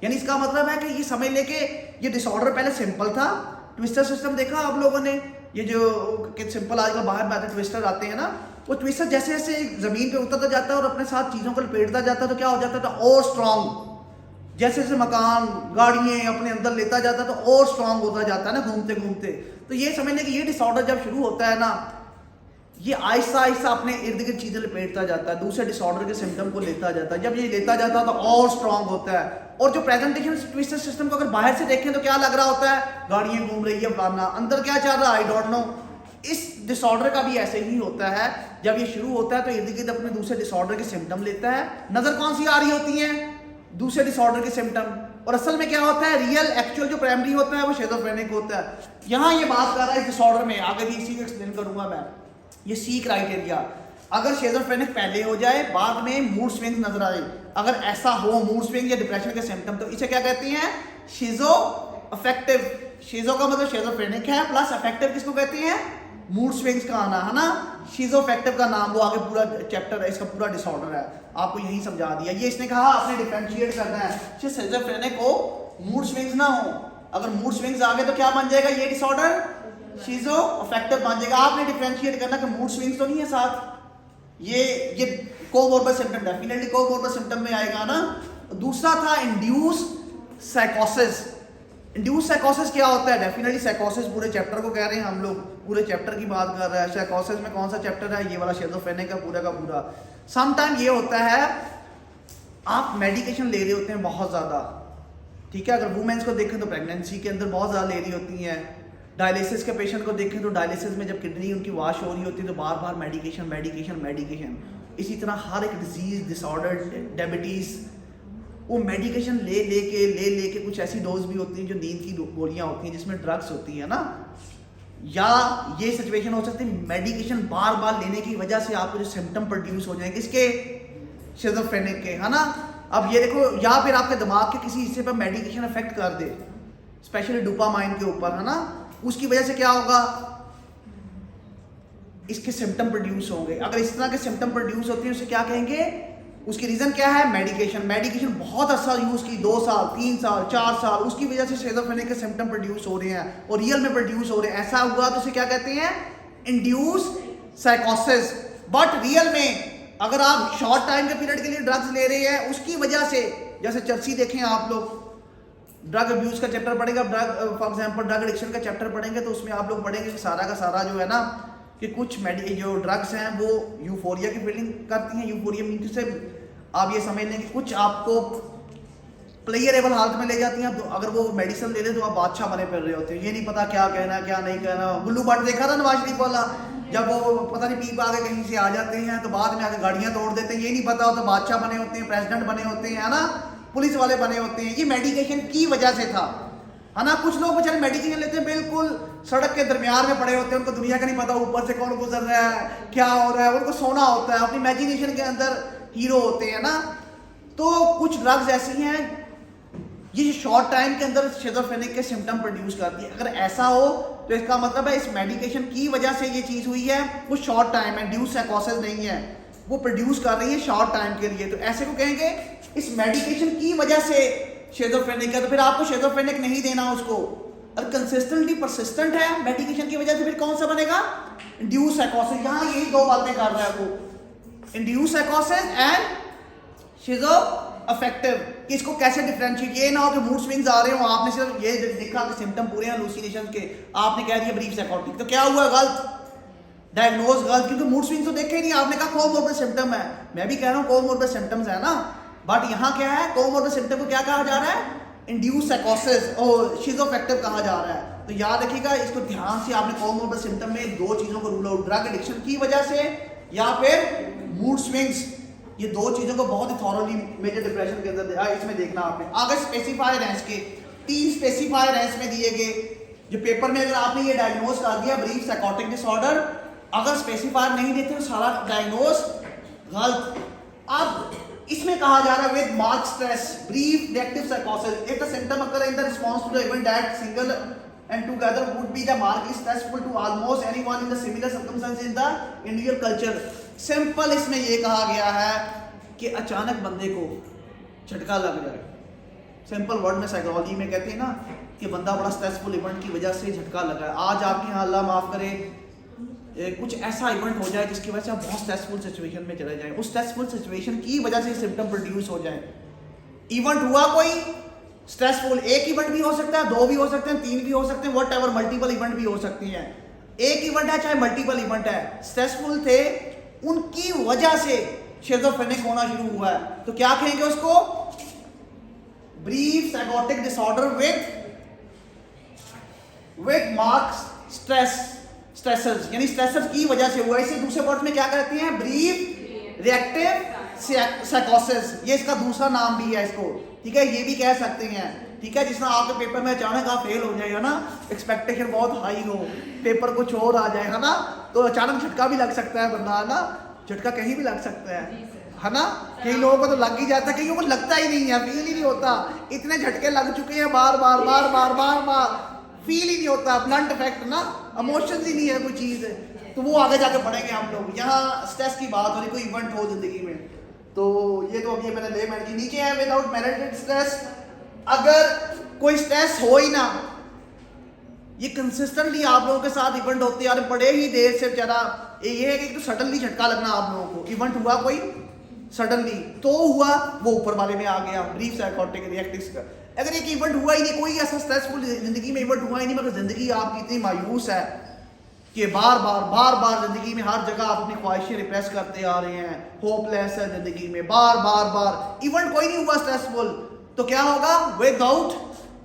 यानी इसका मतलब है कि ये समझ ले कि ये डिसऑर्डर पहले सिंपल था। ट्विस्टर सिस्टम देखा आप लोगों ने, ये जो सिंपल आजकल बाहर में ट्विस्टर आते हैं ना, वो ट्विस्टर जैसे जैसे जमीन पे उतरता जाता है और अपने साथ चीजों को लपेटता जाता है तो क्या हो जाता था, और स्ट्रॉन्ग। जैसे जैसे मकान गाड़ियाँ अपने अंदर लेता जाता है तो और स्ट्रांग होता जाता है ना घूमते घूमते। तो ये समझने कि ये डिसऑर्डर जब शुरू होता है ना, ये आहिस्ता आहिस्ता अपने इर्द गिर्द चीज़ें लपेटता जाता है, दूसरे डिसऑर्डर के सिम्टम को लेता जाता है। जब ये लेता जाता है तो और स्ट्रांग होता है। और जो प्रेजेंटेशन ट्विस्टर सिस्टम को अगर बाहर से देखें तो क्या लग रहा होता है, गाड़ियाँ घूम रही है फलाना, अंदर क्या चल रहा है आई डोंट नो। इस डिसऑर्डर का भी ऐसे ही होता है, जब ये शुरू होता है तो इर्द गिर्द अपने दूसरे डिसऑर्डर के सिम्टम लेता है। नजर कौन सी आ रही होती है, दूसरे डिसऑर्डर के सिम्टम। और असल में क्या होता है, रियल एक्चुअल जो प्राइमरी होता है वो शिज़ोफ्रेनिक होता है। यहाँ ये बात कर रहा है इस डिसऑर्डर में, आगे भी इसी को एक्सप्लेन करूंगा मैं। ये सी क्राइटेरिया, अगर शिज़ोफ्रेनिक पहले हो जाए, बाद में मूड स्विंग्स नजर आए, अगर ऐसा हो मूड स्विंग या डिप्रेशन के सिम्टम, तो इसे क्या कहते हैं, शिज़ो अफेक्टिव। शिज़ो का मतलब शिज़ोफ्रेनिक है, प्लस अफेक्टिव किसको कहते हैं, मूड स्विंग्स का आना, है ना। शिज़ो अफेक्टिव का नाम, वो आगे पूरा चैप्टर है, इसका पूरा डिसऑर्डर है, आपको यही समझा दिया। ये इसने कहा आपने डिफरेंशिएट करना है कि शिज़ोफ्रेनिक हो, मूड स्विंग्स ना हो। अगर मूड स्विंग्स आ गए तो क्या बन जाएगा ये डिसऑर्डर, शिज़ो अफेक्टिव बन जाएगा। आपने डिफरेंशिएट करना कि मूड स्विंग्स तो नहीं है साथ, ये comorbid symptom, definitely comorbid symptom में आएगा ना। दूसरा था इंड्यूस साइकोसिस। इंड्यूस साइकोसिस क्या होता है, डेफिनेटली साइकोसिस पूरे चैप्टर को कह रहे हैं हम लोग, पूरे चैप्टर की बात कर रहे हैं। साइकोसिस में कौन सा चैप्टर है, ये वाला शिज़ोफ्रेनिक का पूरा। सम टाइम ये होता है आप मेडिकेशन ले रहे होते हैं बहुत ज़्यादा, ठीक है। अगर वुमेन्स को देखें तो प्रेगनेंसी के अंदर बहुत ज़्यादा ले रही होती हैं। डायलिसिस के पेशेंट को देखें तो डायलिसिस में जब किडनी उनकी वाश हो रही होती है तो बार बार मेडिकेशन। इसी तरह हर एक डिजीज़, डिसऑर्डर, डायबिटीज़, वो मेडिकेशन ले लेके कुछ ऐसी डोज भी होती हैं जो नींद की गोलियां होती हैं जिसमें ड्रग्स होती है ना। या ये सिचुएशन हो सकती है मेडिकेशन बार बार लेने की वजह से आपको जो सिम्टम प्रोड्यूस हो जाए किसके, शिज़ोफ्रेनिक के, है ना। अब ये देखो, या फिर आपके दिमाग के किसी हिस्से पर मेडिकेशन अफेक्ट कर दे, स्पेशली डोपामाइन के ऊपर, है ना, उसकी वजह से क्या होगा, इसके सिम्टम प्रोड्यूस होंगे। अगर इस तरह के सिम्टम प्रोड्यूस होते हैं उसे क्या कहेंगे, उसकी रीजन क्या है, मेडिकेशन बहुत अच्छा यूज की, 2 साल 3 साल 4 साल, उसकी वजह से शिज़ोफ्रेनिक के सिम्टम प्रोड्यूस हो रहे हैं और रियल में प्रोड्यूस हो रहे हैं। ऐसा हुआ तो उसे क्या कहते हैं, इंड्यूस साइकोसिस। बट रियल में अगर आप शॉर्ट टाइम के पीरियड के लिए ड्रग्स ले रहे हैं उसकी वजह से, जैसे चर्ची देखें आप लोग, ड्रग अब्यूज का चैप्टर पढ़ेगा, फॉर एग्जांपल ड्रग एडिक्शन का चैप्टर पढ़ेंगे तो उसमें आप लोग पढ़ेंगे कि सारा का सारा जो है ना, कि कुछ जो ड्रग्स हैं वो यूफोरिया की फीलिंग करती हैं। यूफोरिया मीन से आप ये समझ लें कि कुछ आपको प्लेयरेबल हालत में ले जाती हैं। तो अगर वो मेडिसिन ले ले तो आप बादशाह बने फिर रहे होते हैं, ये नहीं पता क्या कहना क्या नहीं कहना। गुल्लू भट्ट देखा था नवाज शरीफ वाला, जब वो पता नहीं पीप आगे कहीं से आ जाते हैं तो बाद में आगे गाड़ियां तोड़ देते हैं, ये नहीं पता होता बादशाह बने होते हैं, प्रेसिडेंट बने होते हैं, है ना, पुलिस वाले बने होते हैं। ये मेडिकेशन की वजह से था, है ना। कुछ लोग बेचारे मेडिकेशन लेते हैं बिल्कुल सड़क के दरमियान में पड़े होते हैं, उनको दुनिया का नहीं पता ऊपर से कौन गुजर रहा है क्या हो रहा है, उनको सोना होता है, अपनी इमेजिनेशन के अंदर हीरो होते हैं ना। तो कुछ ड्रग्स ऐसी हैं ये शॉर्ट टाइम के अंदर शिज़ोफ्रेनिक के सिम्टम प्रोड्यूस करती है। अगर ऐसा हो तो इसका मतलब है इस मेडिकेशन की वजह से ये चीज हुई है, वो शॉर्ट टाइम है, इंड्यूस साइकोसिस नहीं है, वो प्रोड्यूस कर रही है शॉर्ट टाइम के लिए। तो ऐसे को कहेंगे इस मेडिकेशन की वजह से शिज़ोफ्रेनिक है। तो फिर आपको शिज़ोफ्रेनिक नहीं देना उसको। अगर कंसिस्टेंटली परसिस्टेंट है मेडिकेशन की वजह से, फिर कौन सा बनेगा, इंड्यूस साइकोसिस। यहाँ यही दो बातें कर रहा है वो, इंड्यूस साइकोसिस एंड शिज़ो अफेक्टिव। इसको कैसे डिफरेंशिएट, ये ना हो कि मूड स्विंग्स आ रहे हो, आपने सिर्फ ये देखा कि सिम्टम पूरे हैं हेलुसिनेशन के, आपने कह दिया ब्रीफ साइकोटिक, तो क्या हुआ, गलत डायग्नोज, गलत, क्योंकि मूड स्विंग्स तो देखे ही नहीं, आपने कहा कोमोर्बिड सिम्टम है। मैं भी कह रहा हूँ कोमोर्बिड सिम्टम्स है ना, बट यहाँ क्या है, कोमोर्बिड सिम्टम को क्या कहा जा रहा है, इंड्यूस साइकोसिस और शिज़ोअफेक्टिव कहा जा रहा है। तो याद रखिएगा इसको ध्यान से, आपने कोमोर्बिड सिम्टम में दो चीजों को रूल आउट, ड्रग एडिक्शन की वजह से या फिर मूड स्विंग्स, ये दो चीजों को बहुत ही थॉरोली मेजर डिप्रेशन के अंदर इसमें देखना आपने। आगे स्पेसिफायर हैं, इसके 3 स्पेसिफायर हैं इसमें दिए गए, जो पेपर में अगर आपने ये डायग्नोज कर दिया ब्रीफ साइकोटिक डिसऑर्डर, अगर स्पेसिफायर नहीं देते तो सारा डायग्नोज गलत। अब इसमें कहा जा रहा है with mark stress brief reactive साइकोसिस if the symptom occur in the response to the event that single and together would be the mark is stressful to almost anyone in the similar circumstances in the Indian culture। Simple इसमें ये कहा गया है कि अचानक बंदे को झटका लग जाए, सिंपल वर्ड में साइकोलॉजी में कहते हैं ना कि बंदा बड़ा स्ट्रेसफुल इवेंट की वजह से झटका लगा है। आज आपके यहाँ अल्लाह माफ करे कुछ ऐसा इवेंट हो जाए जिसकी वजह से आप बहुत स्ट्रेसफुल सिचुएशन में चले जाएं, उस स्ट्रेसफुल सिचुएशन की वजह से सिम्टम प्रोड्यूस हो जाए, इवेंट हुआ कोई स्ट्रेसफुल, एक इवेंट भी हो सकता है, 2 भी हो सकते हैं, 3 भी हो सकते हैं, वट एवर, मल्टीपल इवेंट भी हो सकती हैं। एक इवेंट है चाहे मल्टीपल इवेंट है, स्ट्रेसफुल थे, उनकी वजह से शिज़ोफ्रेनिक होना शुरू हुआ है, तो क्या कहेंगे उसको? Brief psychotic disorder with marks stressors, यानी स्ट्रेसर्स की वजह से हुआ। इसे दूसरे वर्ड में क्या कहते हैं? ब्रीफ रिएक्टिव साइकोसिस, ये इसका दूसरा नाम भी है इसको, ठीक है, ये भी कह सकते हैं, ठीक है। जिस तरह आपके पेपर में अचानक आप फेल हो जाएगा ना, एक्सपेक्टेशन बहुत हाई हो, पेपर कुछ और आ जाएगा ना, तो अचानक झटका भी लग सकता है बंदा ना, झटका कहीं भी लग सकता है ना। कई लोगों को तो लग ही जाता है, कईयों को लगता ही नहीं है, फील ही नहीं होता, इतने झटके लग चुके हैं बार बार, फील ही नहीं होता, ब्लंट इफेक्ट ना, इमोशंस ही नहीं है कोई चीज़, तो वो आगे जाके पढ़ेंगे हम लोग। यहाँ स्ट्रेस की बात हो रही, कोई इवेंट हो जिंदगी में, तो ये तो अभी मैंने ले के नीचे है विदाउट मेरिटेड स्ट्रेस। अगर कोई स्ट्रेस हो ही ना, ये कंसिस्टेंटली आप लोगों के साथ इवेंट होते हैं, बड़े ही देर से बेचारा, ये है कि तो सडनली झटका लगना आप लोगों को, इवेंट हुआ कोई सडनली तो हुआ, वो ऊपर वाले में आ गया, ब्रीफ साइकोटिक रिएक्टिव। अगर एक इवेंट हुआ ही नहीं, कोई ऐसा स्ट्रेसफुल जिंदगी में इवेंट हुआ ही नहीं, मगर जिंदगी आपकी इतनी मायूस है कि बार बार जिंदगी में हर जगह आप अपनी ख्वाहिशें रिप्रेस करते आ रहे हैं, होपलेस है जिंदगी में, बार इवेंट कोई नहीं हुआ स्ट्रेसफुल, तो क्या होगा? विदाउट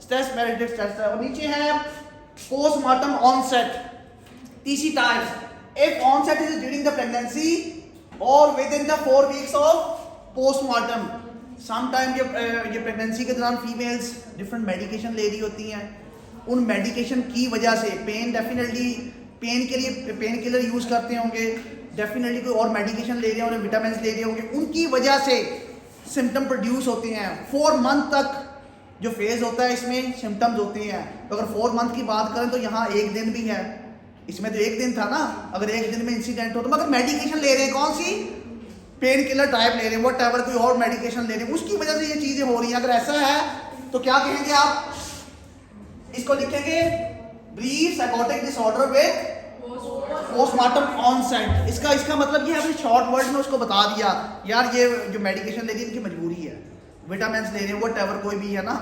स्ट्रेस मेरिटेड स्ट्रेस है। और नीचे है पोस्टमार्टम ऑनसेट, तीसरी type, if onset is during the pregnancy और within the 4 weeks of postmortem. Sometime ये प्रेगनेंसी के दौरान फीमेल्स डिफरेंट मेडिकेशन ले रही होती हैं, उन मेडिकेशन की वजह से पेन, डेफिनेटली पेन के लिए पेन किलर यूज करते होंगे, डेफिनेटली कोई और मेडिकेशन ले रहे होंगे, विटामिन ले रहे होंगे, उनकी वजह से सिम्टम प्रोड्यूस होते हैं। 4 मंथ तक जो फेज होता है इसमें सिम्टम्स होते हैं। तो अगर 4 मंथ की बात करें तो यहाँ 1 दिन भी है, इसमें तो 1 दिन था ना, अगर 1 दिन में इंसिडेंट हो तो, मगर मेडिकेशन ले रहे हैं, कौन सी? पेन किलर टाइप ले रहे हैं, वट एवर कोई और मेडिकेशन ले रहे हैं, उसकी वजह से ये चीजें हो रही हैं। अगर ऐसा है तो क्या कहेंगे आप? इसको लिखेंगे brief psychotic disorder with postmortem onset. इसका मतलब ये है, अपने शॉर्ट वर्ड में उसको बता दिया, यार ये जो मेडिकेशन ले रही है इनकी मजबूरी है, विटामिन ले रहे हैं, वट एवर कोई भी है ना,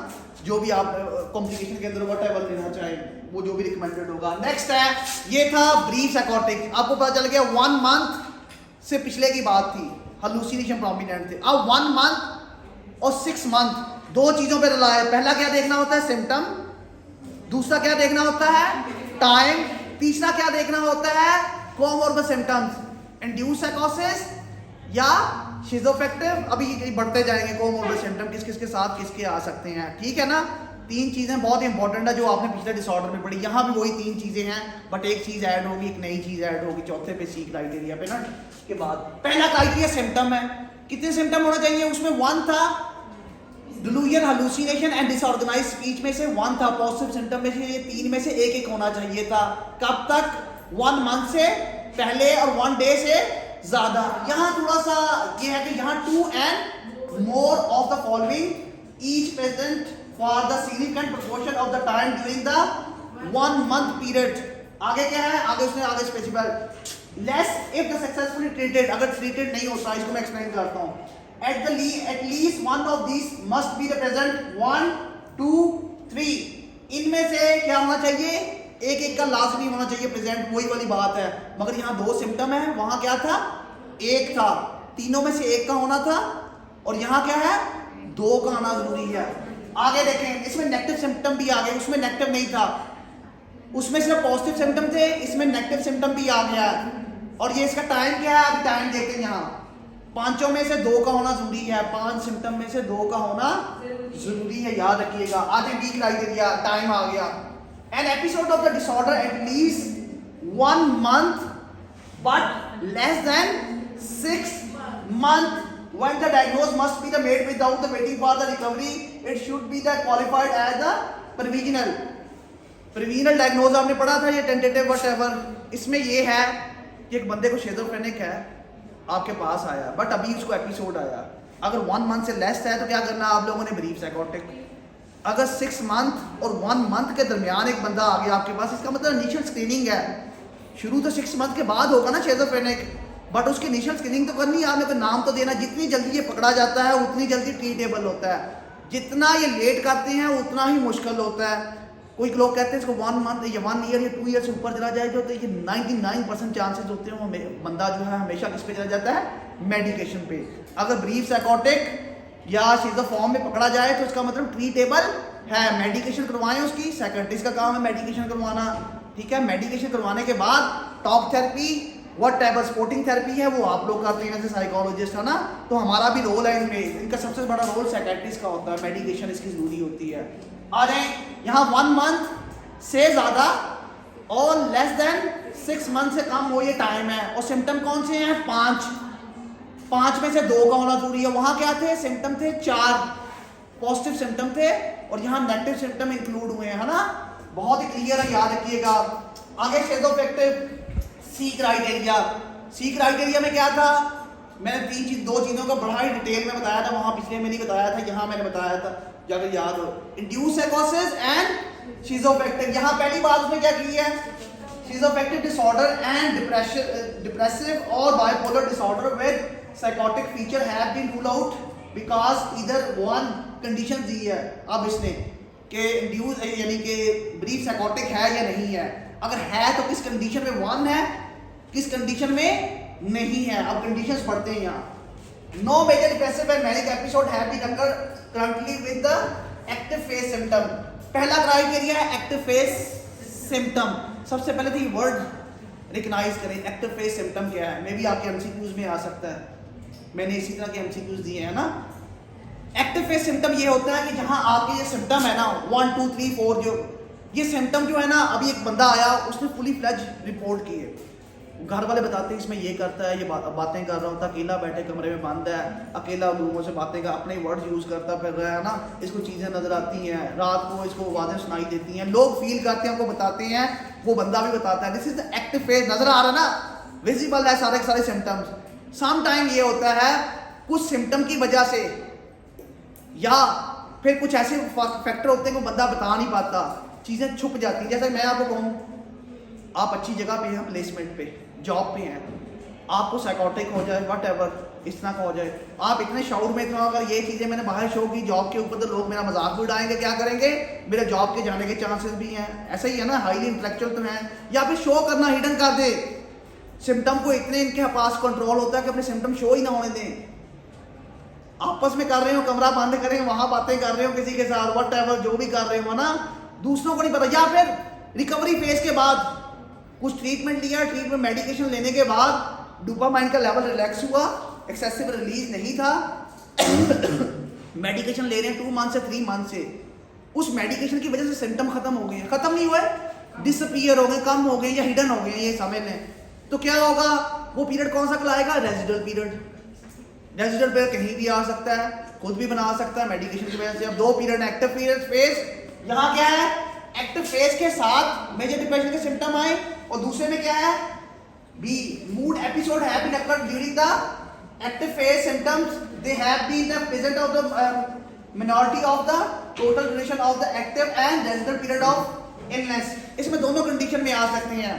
जो भी आप कॉम्प्लिकेशन के अंदर वट एवर लेना चाहें, वो जो भी रिकमेंडेड होगा। नेक्स्ट है, ये था ब्रीफ साइकोटिक, आपको पता चल गया 1 मंथ से पिछले की बात थी, हालुसिनेशन प्रोमिनेंट थे। अब 1 मंथ और 6 मंथ, 2 चीजों पे रला है। पहला क्या देखना होता है? सिम्टम। दूसरा क्या देखना होता है? टाइम। तीसरा क्या देखना होता है? कोमोर्बिड सिम्टम्स, इंड्यूस साइकोसिस या शिज़ोअफेक्टिव। अभी बढ़ते जाएंगे कोमोर्बिड सिम्टम किस किस के साथ किसके आ सकते हैं, ठीक है ना। 3 चीजें बहुत इंपॉर्टेंट है जो आपने पिछले डिसऑर्डर में पढ़ी, यहाँ भी वही 3 चीजें हैं, बट एक चीज ऐड होगी, एक नई चीज ऐड होगी चौथे पे सी क्राइटेरिया पे ना के बाद। पहला क्राइटेरिया सिम्टम है, कितने सिम्टम होना चाहिए? उसमें 1 था delusion, hallucination and disorganised speech में से 1 था, पॉजिटिव सिम्टम में से ये 3 में से एक होना चाहिए था। कब तक? 1 मंथ से पहले और 1 डे से ज्यादा। यहाँ थोड़ा सा ये है कि यहाँ 2 and more of the following each present for the significant proportion of the time during the 1 month period। आगे क्या है? आगे उसने आगे specify less if the successfully treated, अगर ट्रीटेड नहीं होता, इसको मैं एक्सप्लेन करता हूँ। at least one of these must be the present 1, 2, 3। इनमें से क्या होना चाहिए? एक का लाजमी होना चाहिए प्रेजेंट, वही वाली बात है। मगर यहाँ 2 सिम्टम है, वहां क्या था? 1 था, तीनों में से 1 का होना था, और यहाँ क्या है? 2 का आना जरूरी है। आगे देखें, इसमें नेगेटिव सिम्टम भी आ गए, उसमें नेगेटिव नहीं था, उसमें सिर्फ पॉजिटिव सिम्टम थे, इसमें नेगेटिव सिम्टम भी आ गया। और ये इसका टाइम क्या है? अभी टाइम देखते हैं। यहाँ 5 में से 2 का होना जरूरी है, 5 सिम्टम में से 2 का होना जरूरी है, याद रखिएगा। आगे बी क्राइटेरिया, टाइम आ गया। N episode of the disorder at least 1 month but less than 6 month when the diagnosis must be made without the waiting for the recovery, it should be the qualified as the provisional diagnosis। आपने पढ़ा था ये tentative whatever. इसमें ये है कि एक बंदे को शिज़ोफ्रेनिक है, आपके पास आया, बट अभी उसको एपिसोड आया। अगर 1 मंथ से लेस है तो क्या करना आप लोगों ने? Brief psychotic. अगर 6 मंथ और 1 मंथ के दरमियान एक बंदा आ गया आपके पास, इसका मतलब इनिशियल स्क्रीनिंग है। शुरू तो 6 मंथ के बाद होगा ना शिज़ोफ्रेनिक, बट उसकी इनिशियल स्क्रीनिंग तो करनी है आपने, कोई नाम तो देना। जितनी जल्दी ये पकड़ा जाता है उतनी जल्दी ट्रीटेबल होता है। जितना ये लेट करते हैं उतना ही मुश्किल होता है। कोई लोग कहते हैं इसको 1 मंथ या 1 ईयर या 2 ईयर से ऊपर चला जाए जो, तो ये 99% चांसेस होते हैं वो बंदा जो है हमेशा किस पे चला जाता है, मेडिकेशन पे। अगर ब्रीफ साइकोटिक या शिज़ोफ्रेनिया में पकड़ा जाए तो इसका मतलब ट्रीटेबल है, मेडिकेशन करवाएं उसकी। साइकियाट्रिस्ट का काम है मेडिकेशन करवाना, ठीक है। मेडिकेशन करवाने के बाद talk therapy, what type of supporting therapy है वो आप लोग करते हैं एज ए साइकोलॉजिस्ट, है ना। तो हमारा भी रोल है इनमें, इनका सबसे बड़ा रोल साइकियाट्रिस्ट का होता है, मेडिकेशन इसकी जरूरी होती है। आ जाए यहाँ 1 मंथ से ज़्यादा और लेस देन 6 मंथ से कम हो ये टाइम है। और सिम्टम कौन से हैं, 5 में से 2 का होना जरूरी है। वहाँ क्या थे सिम्टम थे, 4 पॉजिटिव सिम्टम थे और यहाँ नेगेटिव सिम्टम इंक्लूड हुए हैं, है ना। बहुत ही क्लियर है, याद रखिएगा। आगे शिज़ोअफेक्टिव सी क्राइटेरिया में क्या था, मैंने 2 चीज़ों को बड़ा ही डिटेल में बताया था, वहाँ पिछले में नहीं बताया था, यहाँ मैंने बताया था, अगर याद हो। इंड्यूस साइकोसिस एंड शिज़ोअफेक्टिव, यहाँ पहली बात उसने क्या की है, शिज़ोअफेक्टिव डिसऑर्डर एंड डिप्रेसिव और bipolar disorder with psychotic feature have been rule out because either one condition दी है अब इसने कि इंड्यूस यानी कि ब्रीफ साइकोटिक है या नहीं है। अगर है तो किस कंडीशन में 1 है, किस कंडीशन में नहीं है। अब कंडीशंस पढ़ते हैं यहाँ। No major depressive and manic episode have been occur currently with the active phase symptom. पहला क्राइटेरिया है एक्टिव फेस सिम्टम। सबसे पहले तो ये वर्ड रिकग्नाइज करें, एक्टिव फेस सिम्टम क्या है। मे भी आपके एमसीक्यूज में आ सकता है, मैंने इसी तरह के एमसीक्यूज दिए हैं ना। एक्टिव फेस सिम्टम ये होता है कि जहां आपके ये सिम्टम है ना 1 2 3 4 जो ये सिम्टम जो है ना, अभी एक बंदा आया उसने फुली फ्लेज रिपोर्ट की है, घर वाले बताते हैं इसमें ये करता है, ये बातें कर रहा होता, अकेला बैठे कमरे में बंद है, अकेला लोगों से बातें कर, अपने वर्ड्स यूज़ करता फिर रहा है ना, इसको चीज़ें नज़र आती हैं, रात को इसको आवाज़ें सुनाई देती हैं, लोग फील करते हैं, उनको बताते हैं, वो बंदा भी बताता है। This is the active face, नज़र आ रहा है ना, विजिबल है सारे के सारे सिम्टम्स। सम टाइम ये होता है कुछ सिम्टम की वजह से या फिर कुछ ऐसे फैक्टर होते हैं कि बंदा बता नहीं पाता, चीज़ें छुप जाती हैं। जैसे मैं आपको कहूँ, आप अच्छी जगह पे हैं, प्लेसमेंट पे, जॉब पे हैं, आपको साइकोटिक हो जाए, वट एवर इस तरह का हो जाए, आप इतने शौर में तो अगर ये चीज़ें मैंने बाहर शो की जॉब के ऊपर, तो लोग मेरा मजाक भी उड़ाएंगे, क्या करेंगे, मेरे जॉब के जाने के चांसेस भी हैं। ऐसा ही है ना, हाईली इंटेलेक्चुअल तो हैं। या फिर शो करना हिडन कर दे, सिम्टम को इतने इनके पास कंट्रोल होता है कि अपने सिम्टम शो ही ना होने दें। आपस में कर रहे हो, कमरा बंद करें, वहां बातें कर रहे हो किसी के साथ, वट एवर जो भी कर रहे हो ना, दूसरों को नहीं पता। या फिर रिकवरी फेज के बाद कुछ ट्रीटमेंट लिया, ट्रीटमेंट मेडिकेशन लेने के बाद डोपामाइन का लेवल रिलैक्स हुआ, एक्सेसिव रिलीज नहीं था, मेडिकेशन ले रहे हैं 2 मंथ से 3 मंथ से, उस मेडिकेशन की वजह से सिम्टम खत्म हो गए, खत्म नहीं हुए, डिसअपीयर हो गए, कम हो गए या हिडन हो गए, ये समझ लें। तो क्या होगा, वो पीरियड कौन सा कहलाएगा, रेजिडुअल पीरियड। रेजिडुअल पीरियड कहीं भी आ सकता है, खुद भी बना सकता है मेडिकेशन की वजह से। अब 2 पीरियड, एक्टिव पीरियड फेज, यहाँ क्या है, एक्टिव फेज के साथ मेजर डिप्रेशन के सिम्टम आए, और दूसरे में क्या है, B mood episode have been occurred during the active phase symptoms, they have been the present of the minority of the total duration of the active and residual period of illness। इसमें दोनों condition में आ सकते हैं।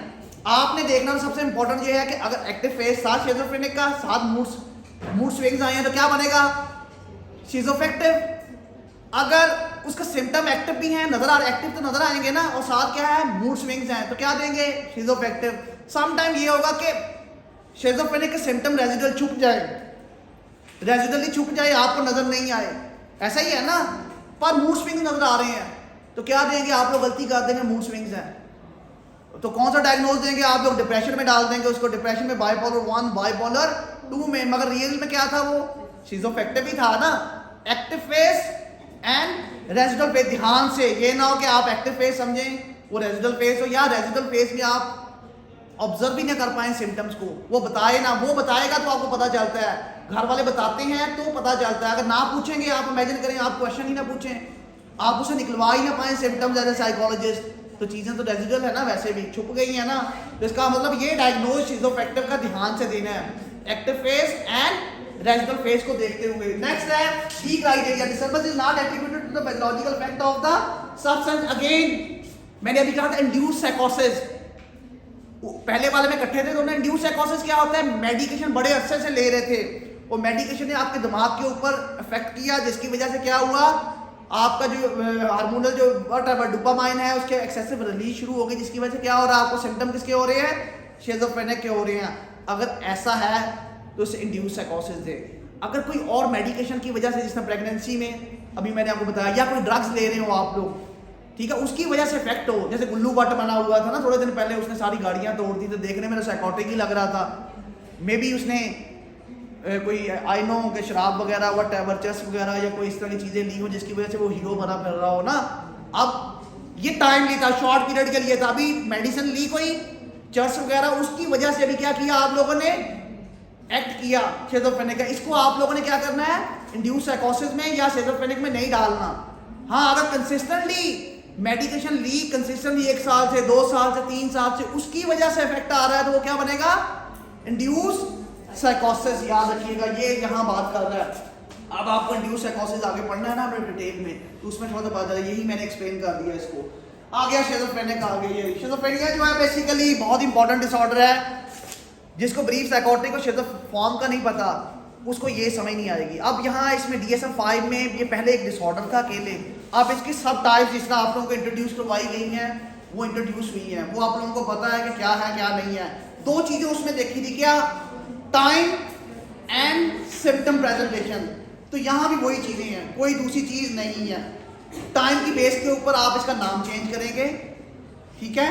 आपने देखना सबसे important ये है कि अगर एक्टिव फेज साथ शिज़ोफ्रेनिक का साथ मूड स्विंग्स आए हैं तो क्या बनेगा, शिज़ोअफेक्टिव। अगर उसका सिम्टम एक्टिव भी है, नजर आ रहा, एक्टिव तो नजर आएंगे ना, और साथ क्या है, मूड स्विंग्स हैं, तो क्या देंगे, शिज़ोअफेक्टिव। सम टाइम ये होगा कि शिज़ोफ्रेनिक के सिम्टम रेजिडुअल छुप जाए, रेजिडुअली छुप जाए, आपको नजर नहीं आए, ऐसा ही है ना, पर मूड स्विंग नजर आ रहे हैं, तो क्या देंगे, आप लोग गलती कर देंगे, मूड स्विंग्स हैं, तो कौन सा डायग्नोज देंगे, आप लोग डिप्रेशन में डाल देंगे उसको, डिप्रेशन में बाइपोलर 1 बाइपोलर 2 में, मगर रियल में क्या था, वो शिज़ोअफेक्टिव ही था ना। Active phase and residual phase, ध्यान से, ये ना हो कि आप एक्टिव फेज समझें वो रेजिडुअल फेज हो, या रेजिडुअल फेज में आप ऑब्जर्व भी ना कर पाए सिम्टम्स को, वो बताए ना, वो बताएगा तो आपको पता चलता है, घर वाले बताते हैं तो पता चलता है। अगर ना पूछेंगे, आप इमेजिन करें, आप क्वेश्चन ही ना पूछें, आप उसे निकलवा ही ना पाए सिम्टम्स एज ए साइकोलॉजिस्ट, तो चीज़ें तो रेजिडुअल है ना, वैसे भी छुप गई है ना। तो इसका मतलब ये डायग्नोज शिज़ोअफेक्टिव का ध्यान से देना है, active phase and residual phase को देखते हुए। नेक्स्ट है D criteria, disturbance is not attributed to the pathological effect of the substance. Again मैंने अभी कहा था इंड्यूस साइकोसिस, पहले वाले में इकट्ठे थे, तो उन्हें इंड्यूस साइकोसिस क्या होता है, मेडिकेशन बड़े अरसे से ले रहे थे, और मेडिकेशन ने आपके दिमाग के ऊपर इफेक्ट किया, जिसकी वजह से क्या हुआ, आपका जो हार्मोनल जो डोपामाइन है उसके एक्सेसिव रिलीज शुरू हो गई, जिसकी वजह से क्या हो रहा है, आपको सिम्टम किसके हो रहे हैं, शिज़ोफ्रेनिक के हो रहे हैं। अगर ऐसा है तो उसे इंड्यूस साइकोसिस दे। अगर कोई और मेडिकेशन की वजह से, जिसमें प्रेगनेंसी में अभी मैंने आपको बताया, या कोई ड्रग्स ले रहे हो आप लोग, ठीक है, उसकी वजह से इफेक्ट हो, जैसे गुल्लू भट्ट बना हुआ था ना थोड़े दिन पहले, उसने सारी गाड़ियां तोड़ दी, तो देखने में साइकोटिक ही लग रहा था। मे बी उसने कोई आई नो के शराब वगैरह वट एवर चेस वगैरह या कोई इस तरह की चीज़ें ली हो जिसकी वजह से वो हीरो बना फिर रहा हो ना। अब ये टाइम ली था, शॉर्ट पीरियड के लिए था, अभी मेडिसिन ली कोई चर्स वगैरह, उसकी वजह से अभी क्या किया आप लोगों ने, एक्ट किया शिज़ोफ्रेनिक का। इसको आप लोगों ने क्या करना है, इंड्यूस साइकोसिस में या शिज़ोफ्रेनिक में नहीं डालना। हाँ, अगर कंसिस्टेंटली मेडिकेशन ली, कंसिस्टेंटली 1 साल से 2 साल से 3 साल से उसकी वजह से इफेक्ट आ रहा है, तो वो क्या बनेगा, इंड्यूस साइकोसिस। याद रखिएगा, ये यहाँ बात कर रहा है। अब आपको इंड्यूस साइकोसिस आगे पढ़ना है ना अपने डिटेल में, तो उसमें थोड़ा सा बात है, यही मैंने एक्सप्लेन कर दिया इसको। आ गया शिज़ोफ्रेनिक, आ गई है शिज़ोफ्रेनिया जो है बेसिकली बहुत इंपॉर्टेंट डिसऑर्डर है। जिसको ब्रीफ साइकोटिक और शिज़ोफ्रेनिक का नहीं पता उसको ये समझ नहीं आएगी। अब यहाँ इसमें DSM-5 में ये पहले एक डिसऑर्डर था अकेले, अब इसकी सब टाइप्स जिसका आप लोगों को इंट्रोड्यूस करवाई गई हैं वो इंट्रोड्यूस हुई हैं, वो आप लोगों को पता है कि क्या है क्या नहीं है। 2 चीज़ें उसमें देखी थी, क्या, टाइम एंड सिम्टम प्रेजेंटेशन। तो यहाँ भी वही चीज़ें हैं, कोई दूसरी चीज़ नहीं है। टाइम की बेस के ऊपर आप इसका नाम चेंज करेंगे, ठीक है,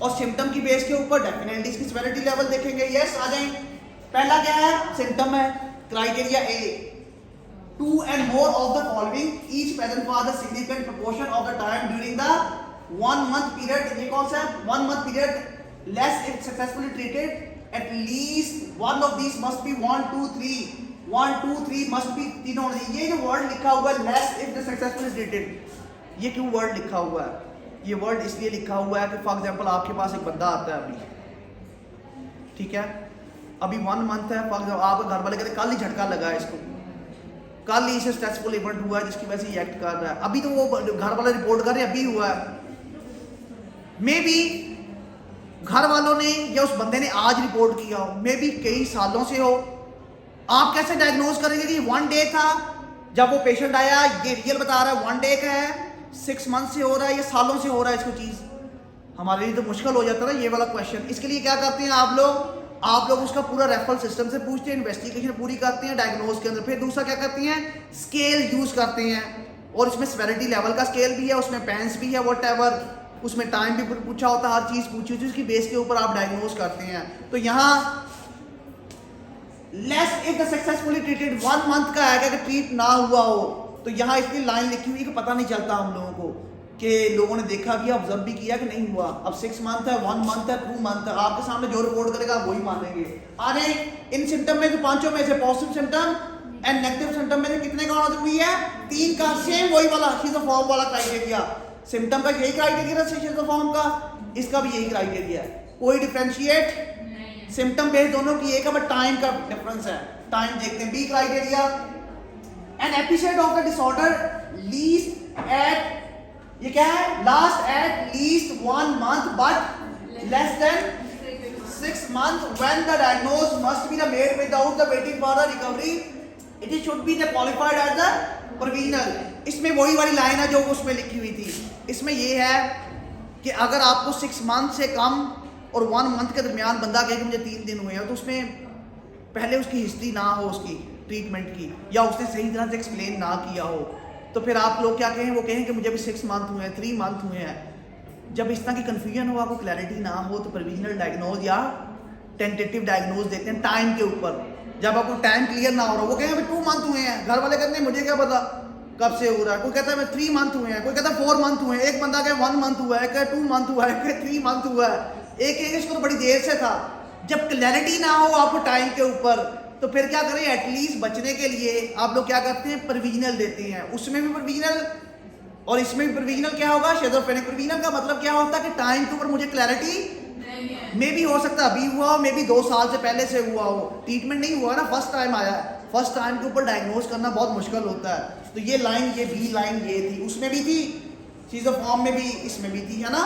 और सिम्टम की बेस के ऊपर डेफिनेटली इसकी सेवेरिटी लेवल देखेंगे। यस, आ जाएं। पहला क्या है, सिम्टम है, criteria A, 2 and more of the following each present for the significant proportion of the time during the 1 month period। ये कौन सा है, 1 month period less if successfully treated, at least one of these must be 1 2 3 1 2 3 must be तीनों। ये जो word लिखा हुआ है less if the successfully treated, ये क्यों वर्ड लिखा हुआ है, ये वर्ड इसलिए लिखा हुआ है कि फॉर एग्जांपल आपके पास एक बंदा आता है अभी, ठीक है, अभी 1 मंथ है, फॉर एग्जांपल आपके घर वाले कहते कल ही झटका लगा है इसको, कल ही इसे स्ट्रेसफुल इवेंट हुआ है जिसकी वजह से ये एक्ट कर रहा है, अभी तो वो घर वाले रिपोर्ट कर रहे हैं अभी हुआ है। मे बी घर वालों ने या उस बंदे ने आज रिपोर्ट किया हो, मे बी कई सालों से हो। आप कैसे डायग्नोज करेंगे कि 1 डे था जब वो पेशेंट आया, ये रियल बता रहा है 1 डे का है, 6 मंथ से हो रहा है या सालों से हो रहा है, इसको चीज़ हमारे लिए तो मुश्किल हो जाता है ना ये वाला क्वेश्चन। इसके लिए क्या करते हैं आप लोग उसका पूरा रेफरल सिस्टम से पूछते हैं, इन्वेस्टिगेशन पूरी करते हैं डायग्नोज के अंदर। फिर दूसरा क्या करते हैं, स्केल यूज करते हैं, और इसमें सेवेरिटी लेवल का स्केल भी है, उसमें पेंस भी है, व्हाटएवर, उसमें टाइम भी पूछा होता है, हर चीज पूछी होती है, उसकी बेस के ऊपर आप डायग्नोज करते हैं। तो यहाँ less if the successfully treated 1 month का है कि अगर ट्रीट ना हुआ हो, तो यहाँ इसकी लाइन लिखी हुई है कि पता नहीं चलता हम लोगों को कि लोगों ने देखा भी, ऑब्जर्व भी किया कि नहीं हुआ। अब 6 मंथ है, 1 मंथ है, 2 मंथ है, आपके सामने जो रिपोर्ट करेगा वही मानेंगे। आने इन सिम्टम में, तो पांचों में से positive symptom and negative symptom में से कितने का होना जरूरी है, 3 का, सेम वही वाला शिज़ोफ्रेनिक वाला क्राइटेरिया। सिम्टम का यही क्राइटेरिया है शिज़ोफ्रेनिक का, इसका भी यही क्राइटेरिया है, कोई डिफरेंशिएट सिम्टम बेस दोनों की एक है, बट टाइम का डिफरेंस है। टाइम देखते हैं, B criteria, an episode of the disorder least at, ये क्या है, last at least 1 month but less than 6 months when the diagnosis must be made without the waiting for the recovery, it should be qualified as the provisional। इसमें वही वाली line है जो उसमें लिखी हुई थी। इसमें ये है कि अगर आपको 6 मंथ से कम और 1 मंथ के दरमियान बंदा कहे कि मुझे 3 दिन हुए हैं, तो उसमें पहले उसकी हिस्ट्री ना हो उसकी ट्रीटमेंट की, या उसने सही तरह से एक्सप्लेन ना किया हो, तो फिर आप लोग क्या कहें, वो कहें कि मुझे भी 6 मंथ हुए हैं, 3 मंथ हुए हैं। जब इस तरह की कन्फ्यूजन हो, आपको क्लैरिटी ना हो, तो प्रोविजनल डायग्नोज या टेंटेटिव डायग्नोज देते हैं टाइम के ऊपर। जब आपको टाइम क्लियर ना हो रहा, वो कहेंगे 2 मंथ हुए हैं, घर वाले कहते हैं मुझे क्या पता कब से हो रहा है, कोई कहता है 3 मंथ हुए हैं, कोई कहता है 4 मंथ हुए हैं, एक बंदा कहे 1 मंथ हुआ है, कहे 2 मंथ हुआ है, कहे 3 मंथ हुआ है, एक इसको तो बड़ी देर से था। जब क्लैरिटी ना हो आपको टाइम के ऊपर, तो फिर क्या करें, एटलीस्ट बचने के लिए आप लोग क्या करते हैं, प्रोविजनल देते हैं। उसमें भी प्रोविजनल और इसमें भी प्रोविजनल क्या होगा, शिज़ोफ्रेनिक। प्रोविजनल का मतलब क्या होता है कि टाइम के ऊपर मुझे क्लैरिटी मे भी हो सकता है अभी हुआ हो, मे भी 2 साल से पहले से हुआ हो, ट्रीटमेंट नहीं हुआ ना, फर्स्ट टाइम आया है, फर्स्ट टाइम के ऊपर डायग्नोज करना बहुत मुश्किल होता है। तो ये लाइन, ये बी लाइन ये थी, उसमें भी थी, शिज़ोफ्रेनिक में भी, इसमें भी थी, है ना।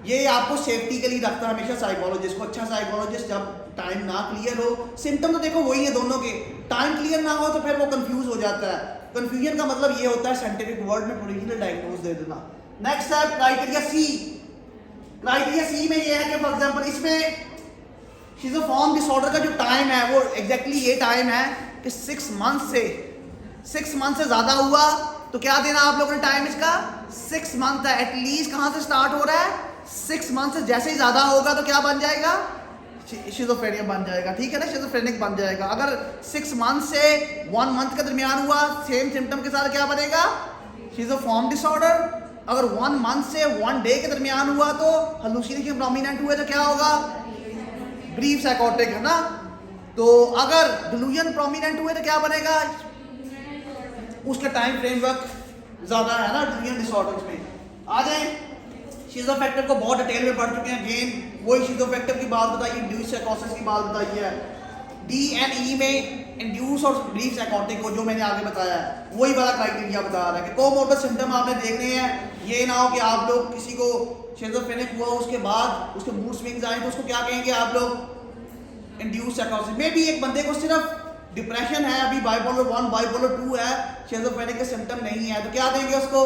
ये आपको सेफ्टी के लिए रखता है हमेशा साइकोलॉजिस्ट को। अच्छा साइकोलॉजिस्ट जब टाइम ना क्लियर हो, सिम्टम तो देखो वही है दोनों के, टाइम क्लियर ना हो तो फिर वो कंफ्यूज हो जाता है। कंफ्यूजन का मतलब ये होता है साइंटिफिक वर्ड में प्रोविजनल डायग्नोज दे देना। नेक्स्ट है क्राइटेरिया सी। क्राइटेरिया सी में ये है कि फॉर एग्जांपल इसमें शिज़ोफ्रेनिक डिसऑर्डर का जो टाइम है वो एग्जैक्टली ये टाइम है कि 6 मंथ से ज्यादा हुआ तो क्या देना आप लोगों ने टाइम इसका 6 मंथ है एटलीस्ट। कहां से स्टार्ट हो रहा है 6 मंथ से, जैसे ही ज्यादा होगा तो क्या बन जाएगा शिज़ोफ्रेनिया बन जाएगा, ठीक है ना, शिज़ोफ्रेनिक बन जाएगा। अगर 6 मंथ से 1 मंथ के दरमियान हुआ सेम सिम्टम के साथ क्या बनेगा शिज़ोफ्रेनिक डिसऑर्डर। अगर 1 मंथ से 1 डे के दरमियान हुआ तो हालुसिनेशन प्रोमिनेंट हुए तो क्या होगा ब्रीफ साइकोटिक, है ना। तो अगर डिलूजन प्रोमिनेंट हुए तो क्या बनेगा, उसका टाइम फ्रेमवर्क ज्यादा है ना डिलूजन डिसऑर्डर्स में। आ जाए शिज़ोफेक्टिव को बहुत डिटेल में पढ़ चुके हैं, अगेन वही शिज़ोफेक्टिव की बात बताइए, इंड्यूस साइकोसिस की बात बताई है। DNE में इंड्यूस और ब्रीफ साइकोटिक को जो मैंने आगे बताया है वही वाला क्राइटेरिया बता रहा है कि कोमोर्बिड सिम्टम आपने देखने हैं। ये ना हो कि आप लोग किसी को शिज़ोफ्रेनिक हुआ उसके बाद उसके मूड स्विंग्स आए तो उसको क्या कहेंगे आप लोग इंड्यूस साइकोसिस। में भी एक बंदे को सिर्फ डिप्रेशन है, अभी बाइपोलर 1 बाइपोलर 2 है, शिज़ोफ्रेनिक के सिम्टम नहीं है तो क्या देंगे उसको,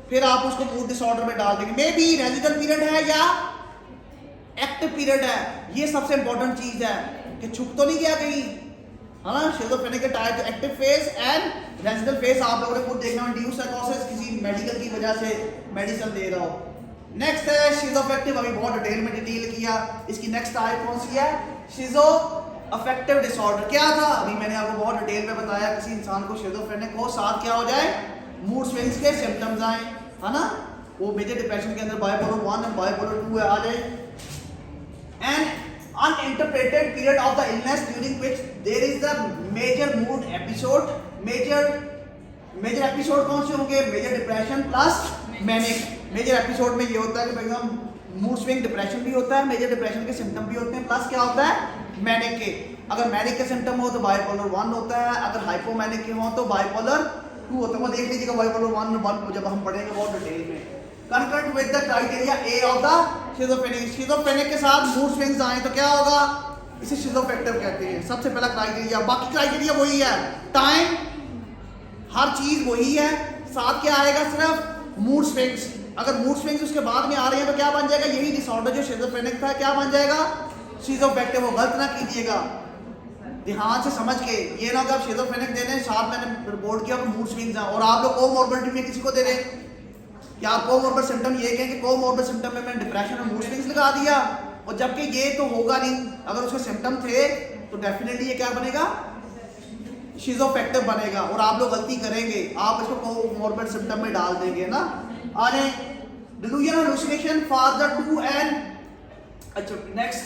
फिर आप उसको मूड डिसऑर्डर में डाल देंगे। मे बी रेजिडुअल पीरियड है या एक्टिव पीरियड है, ये सबसे इंपॉर्टेंट चीज है कि छुप तो नहीं गया कहीं, है ना। शिज़ोफ्रेनिक के type active phase and residual phase आप लोगों ने खुद देखना, इंड्यूस साइकोसिस किसी मेडिकल की वजह से मेडिसिन दे रहा हो। नेक्स्ट है शिज़ोफेक्टिव, अभी बहुत डिटेल में डिटेल किया। इसकी नेक्स्ट टाइप कौन सी है शिज़ो अफेक्टिव डिसऑर्डर। क्या था अभी मैंने आपको बहुत डिटेल में बताया, किसी इंसान को शिज़ोफ्रेनिक हो साथ क्या हो जाए मूड स्विंग्स के सिम्टम्स आए, है ना। वो मेजर डिप्रेशन के अंदर बाइपोलर 1 और बाइपोलर 2 आ जाए। And uninterpreted period of the illness during which there is the major mood episode। Major episode कौन से होंगे, major depression plus manic. Major episode में ये होता है कि एकदम मूड स्विंग डिप्रेशन भी होता है, मेजर डिप्रेशन के सिम्टम भी होते हैं, प्लस क्या होता है मैनिक के। अगर मैनिक के सिम्टम हो तो बाइपोलर 1 होता है, अगर हाइपोमैनिक के हो तो बाइपोलर 2 होता है। वो देख लीजिएगा बाइपोलर 1 को जब हम पढ़ेंगे बहुत डिटेल में। Concerned with the criteria A of the schizophrenic. Schizophrenic के साथ मूड स्विंग्स आए तो क्या होगा, इसे शिज़ोफेक्टिव कहते हैं। सबसे पहला क्राइटेरिया, बाकी क्राइटेरिया वही है, टाइम हर चीज वही है, साथ क्या आएगा सिर्फ मूड स्विंग्स। अगर मूड स्विंग्स उसके बाद में आ रहे हैं तो क्या बन जाएगा, यही डिसऑर्डर जो शिज़ोफ्रेनिक था क्या बन जाएगा शिज़ोफेक्टिव। वो गलत ना कीजिएगा, ध्यान से समझ के, ये ना कि आप शिज़ोफ्रेनिक दे रहे साथ मैंने रिपोर्ट किया मूड स्विंग्स हैं और आप लोग कोमोर्बिडिटी में किसी को दे रहे कि आप कोमोर्बिड सिम्टम ये कहें कि कोमोर्बिड सिम्टम में मैंने डिप्रेशन और मूड स्विंग्स लगा दिया, और जबकि ये तो होगा नहीं। अगर उसके सिम्टम थे तो डेफिनेटली ये क्या बनेगा शिज़ोफेक्टिव बनेगा, और आप लोग गलती करेंगे, आप इसको कोमोर्बिड सिम्टम में डाल देंगे ना। आने डिलूजन और हालुसिनेशन फॉर द 2 एंड अच्छा नेक्स्ट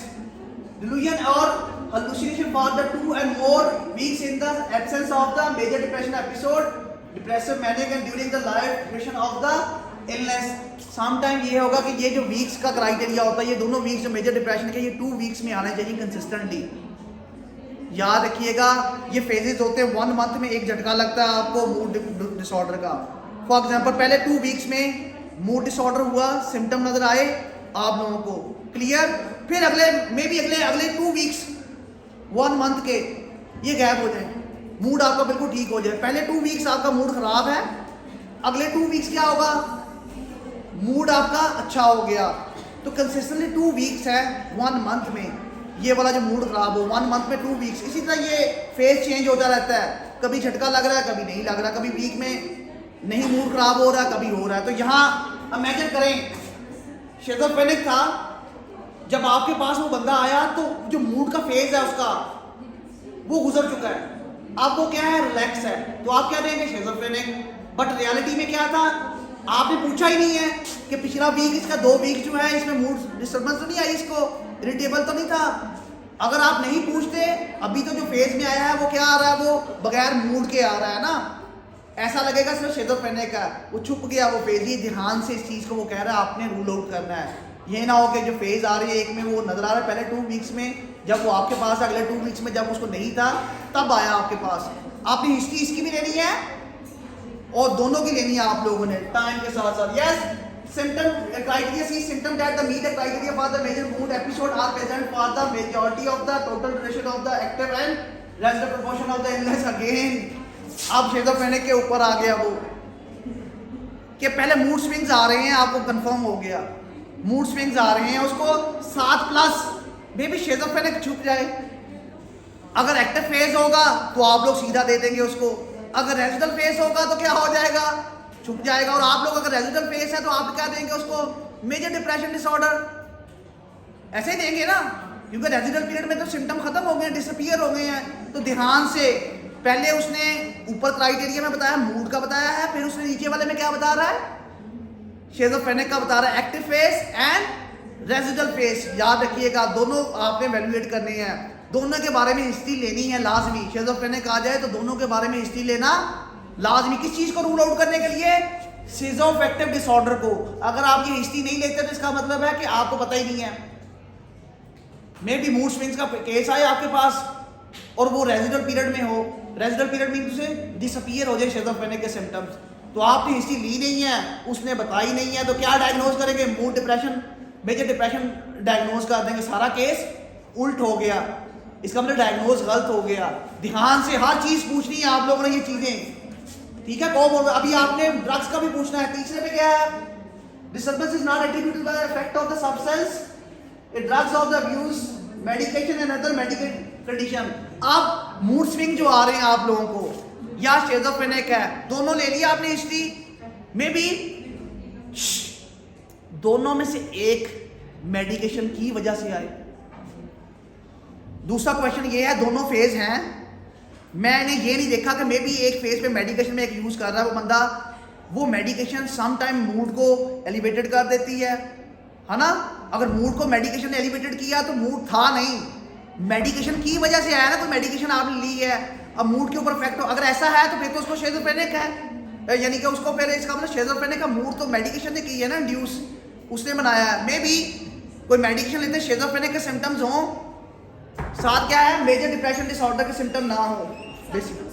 डिलूजन और hallucination for the 2 and more weeks in the absence of the major depression episode, depressive manic and during the life duration of the illness। Sometime ये होगा कि ये जो weeks का criteria होता है, ये दोनों वीक्स जो मेजर डिप्रेशन के, ये 2 वीक्स में आना चाहिए कंसिस्टेंटली। याद रखिएगा ये फेजेस होते हैं, 1 मंथ में एक झटका लगता है आपको मूड डिसऑर्डर का। फॉर एग्जांपल पहले 2 वीक्स में मूड डिसऑर्डर हुआ, सिम्टम नजर आए आप लोगों को, क्लियर। फिर अगले 2 वीक्स 1 मंथ के ये गैप हो जाए, मूड आपका बिल्कुल ठीक हो जाए। पहले 2 वीक्स आपका मूड खराब है, अगले 2 वीक्स क्या होगा, मूड आपका अच्छा हो गया। तो कंसिस्टेंटली 2 वीक्स है 1 मंथ में, ये वाला जो मूड खराब हो 1 मंथ में 2 वीक्स। इसी तरह ये फेज चेंज होता रहता है, कभी झटका लग रहा है कभी नहीं लग रहा, कभी वीक में नहीं मूड खराब हो रहा कभी हो रहा है। तो यहाँ इमेजिन करें शिज़ोफ्रेनिक था, जब आपके पास वो बंदा आया तो जो मूड का फेज है उसका वो गुजर चुका है, अब वो क्या है रिलैक्स है, तो आप क्या देंगे शिज़ोफ्रेनिक। बट रियलिटी में क्या था, आपने पूछा ही नहीं है कि पिछला वीक इसका 2 वीक जो है इसमें मूड डिस्टर्बेंस तो नहीं आई, इसको इरिटेबल तो नहीं था। अगर आप नहीं पूछते, अभी तो जो फेज में आया है वो क्या आ रहा है, वो बगैर मूड के आ रहा है ना, ऐसा लगेगा सिर्फ शिज़ोफ्रेनिक का, वो छुप गया वो फेज। ये ध्यान से इस चीज को वो कह रहा है आपने रूल आउट करना है। ये ना हो कि जो फेज आ रही है एक में वो नजर आ रहा है पहले 2 वीक्स में, जब वो आपके पास अगले 2 वीक्स में जब उसको नहीं था तब आया आपके पास। आपने हिस्ट्री इसकी भी लेनी है और दोनों की लेनी है आप लोगों ने टाइम के साथ साथ। Yes, symptom criteria see symptom that the meet the criteria for the major mood episode are present for the majority of the total duration of the active and rest the proportion of the illness। Again अब शिज़ोफ्रेनिक के ऊपर आ गया वो कि पहले mood swings आ रहे हैं, आपको कंफर्म हो गया मूड स्विंग्स आ रहे हैं, उसको 7+ में भी शिज़ोफ्रेनिक छुप जाए। अगर एक्टिव फेज होगा तो आप लोग सीधा दे देंगे उसको, अगर रेजिडल फेज होगा तो क्या हो जाएगा, छुप जाएगा। और आप लोग अगर रेजिडल फेज है तो आप क्या देंगे उसको, मेजर डिप्रेशन डिसऑर्डर, ऐसे ही देंगे ना, क्योंकि रेजिडल पीरियड में तो सिम्टम खत्म हो गए, डिसअपीयर हो गए हैं। तो ध्यान से, पहले उसने ऊपर क्राइटेरिया में बताया, मूड का बताया है, फिर उसने नीचे वाले में क्या बता रहा है, शिज़ोफ्रेनिक का बता रहा है, active phase and residual phase. याद रखिएगा दोनों आपने वैल्यूएट करने हैं, दोनों के बारे में हिस्ट्री लेनी है लाजमी। शिज़ोफ्रेनिक आ जाए तो दोनों के बारे में हिस्ट्री लेना लाजमी। किस चीज को रूल आउट करने के लिए, शिज़ोअफेक्टिव डिसऑर्डर को। अगर आप ये हिस्ट्री नहीं लेते तो इसका मतलब है कि आपको पता ही नहीं है। मे बी मूड स्विंग्स का केस आए आपके पास और वो रेजिडल पीरियड में हो, रेजिडल पीरियड में उसे डिसअपीयर हो जाए शिज़ोफ्रेनिक के सिम्टम्स, तो आपने हिस्ट्री ली नहीं है, उसने बताई नहीं है, तो क्या डायग्नोज करेंगे, mood depression, major depression diagnose कर देंगे, सारा केस उल्ट हो गया, इसका मतलब डायग्नोज गलत हो गया। ध्यान से हर चीज पूछनी है आप लोगों ने ये चीजें, ठीक है। कौन बोल रहा है, अभी आपने ड्रग्स का भी पूछना है। तीसरे पे क्या है, disturbance is not attributed by effect of the substance, it drugs of the abuse, medication and other medical condition. अब मूड स्विंग जो आ रहे हैं आप लोगों को, या शिज़ोफ्रेनिक है, दोनों ले लिया आपने हिस्ट्री में भी, दोनों में से एक मेडिकेशन की वजह से आए। दूसरा क्वेश्चन ये है, दोनों फेज हैं, मैंने ये नहीं देखा कि मे बी एक फेज पे मेडिकेशन में एक यूज कर रहा है वो बंदा, वो मेडिकेशन सम टाइम मूड को एलिवेटेड कर देती है ना। अगर मूड को मेडिकेशन ने एलिवेटेड किया तो मूड था नहीं, मेडिकेशन की वजह से आया ना, तो मेडिकेशन आपने ली है, अब मूड के ऊपर इफेक्ट हो, अगर ऐसा है तो फिर तो उसको शिज़ोफ्रेनिक है, यानी कि उसको फिर इसका मतलब शिज़ोफ्रेनिक का मूड तो मेडिकेशन ने की है ना, इंड्यूस उसने बनाया है। मे बी कोई मेडिकेशन लेते शिज़ोफ्रेनिक के सिम्टम्स हों, साथ क्या है, मेजर डिप्रेशन डिसऑर्डर के सिम्टम ना हो बेसिकली।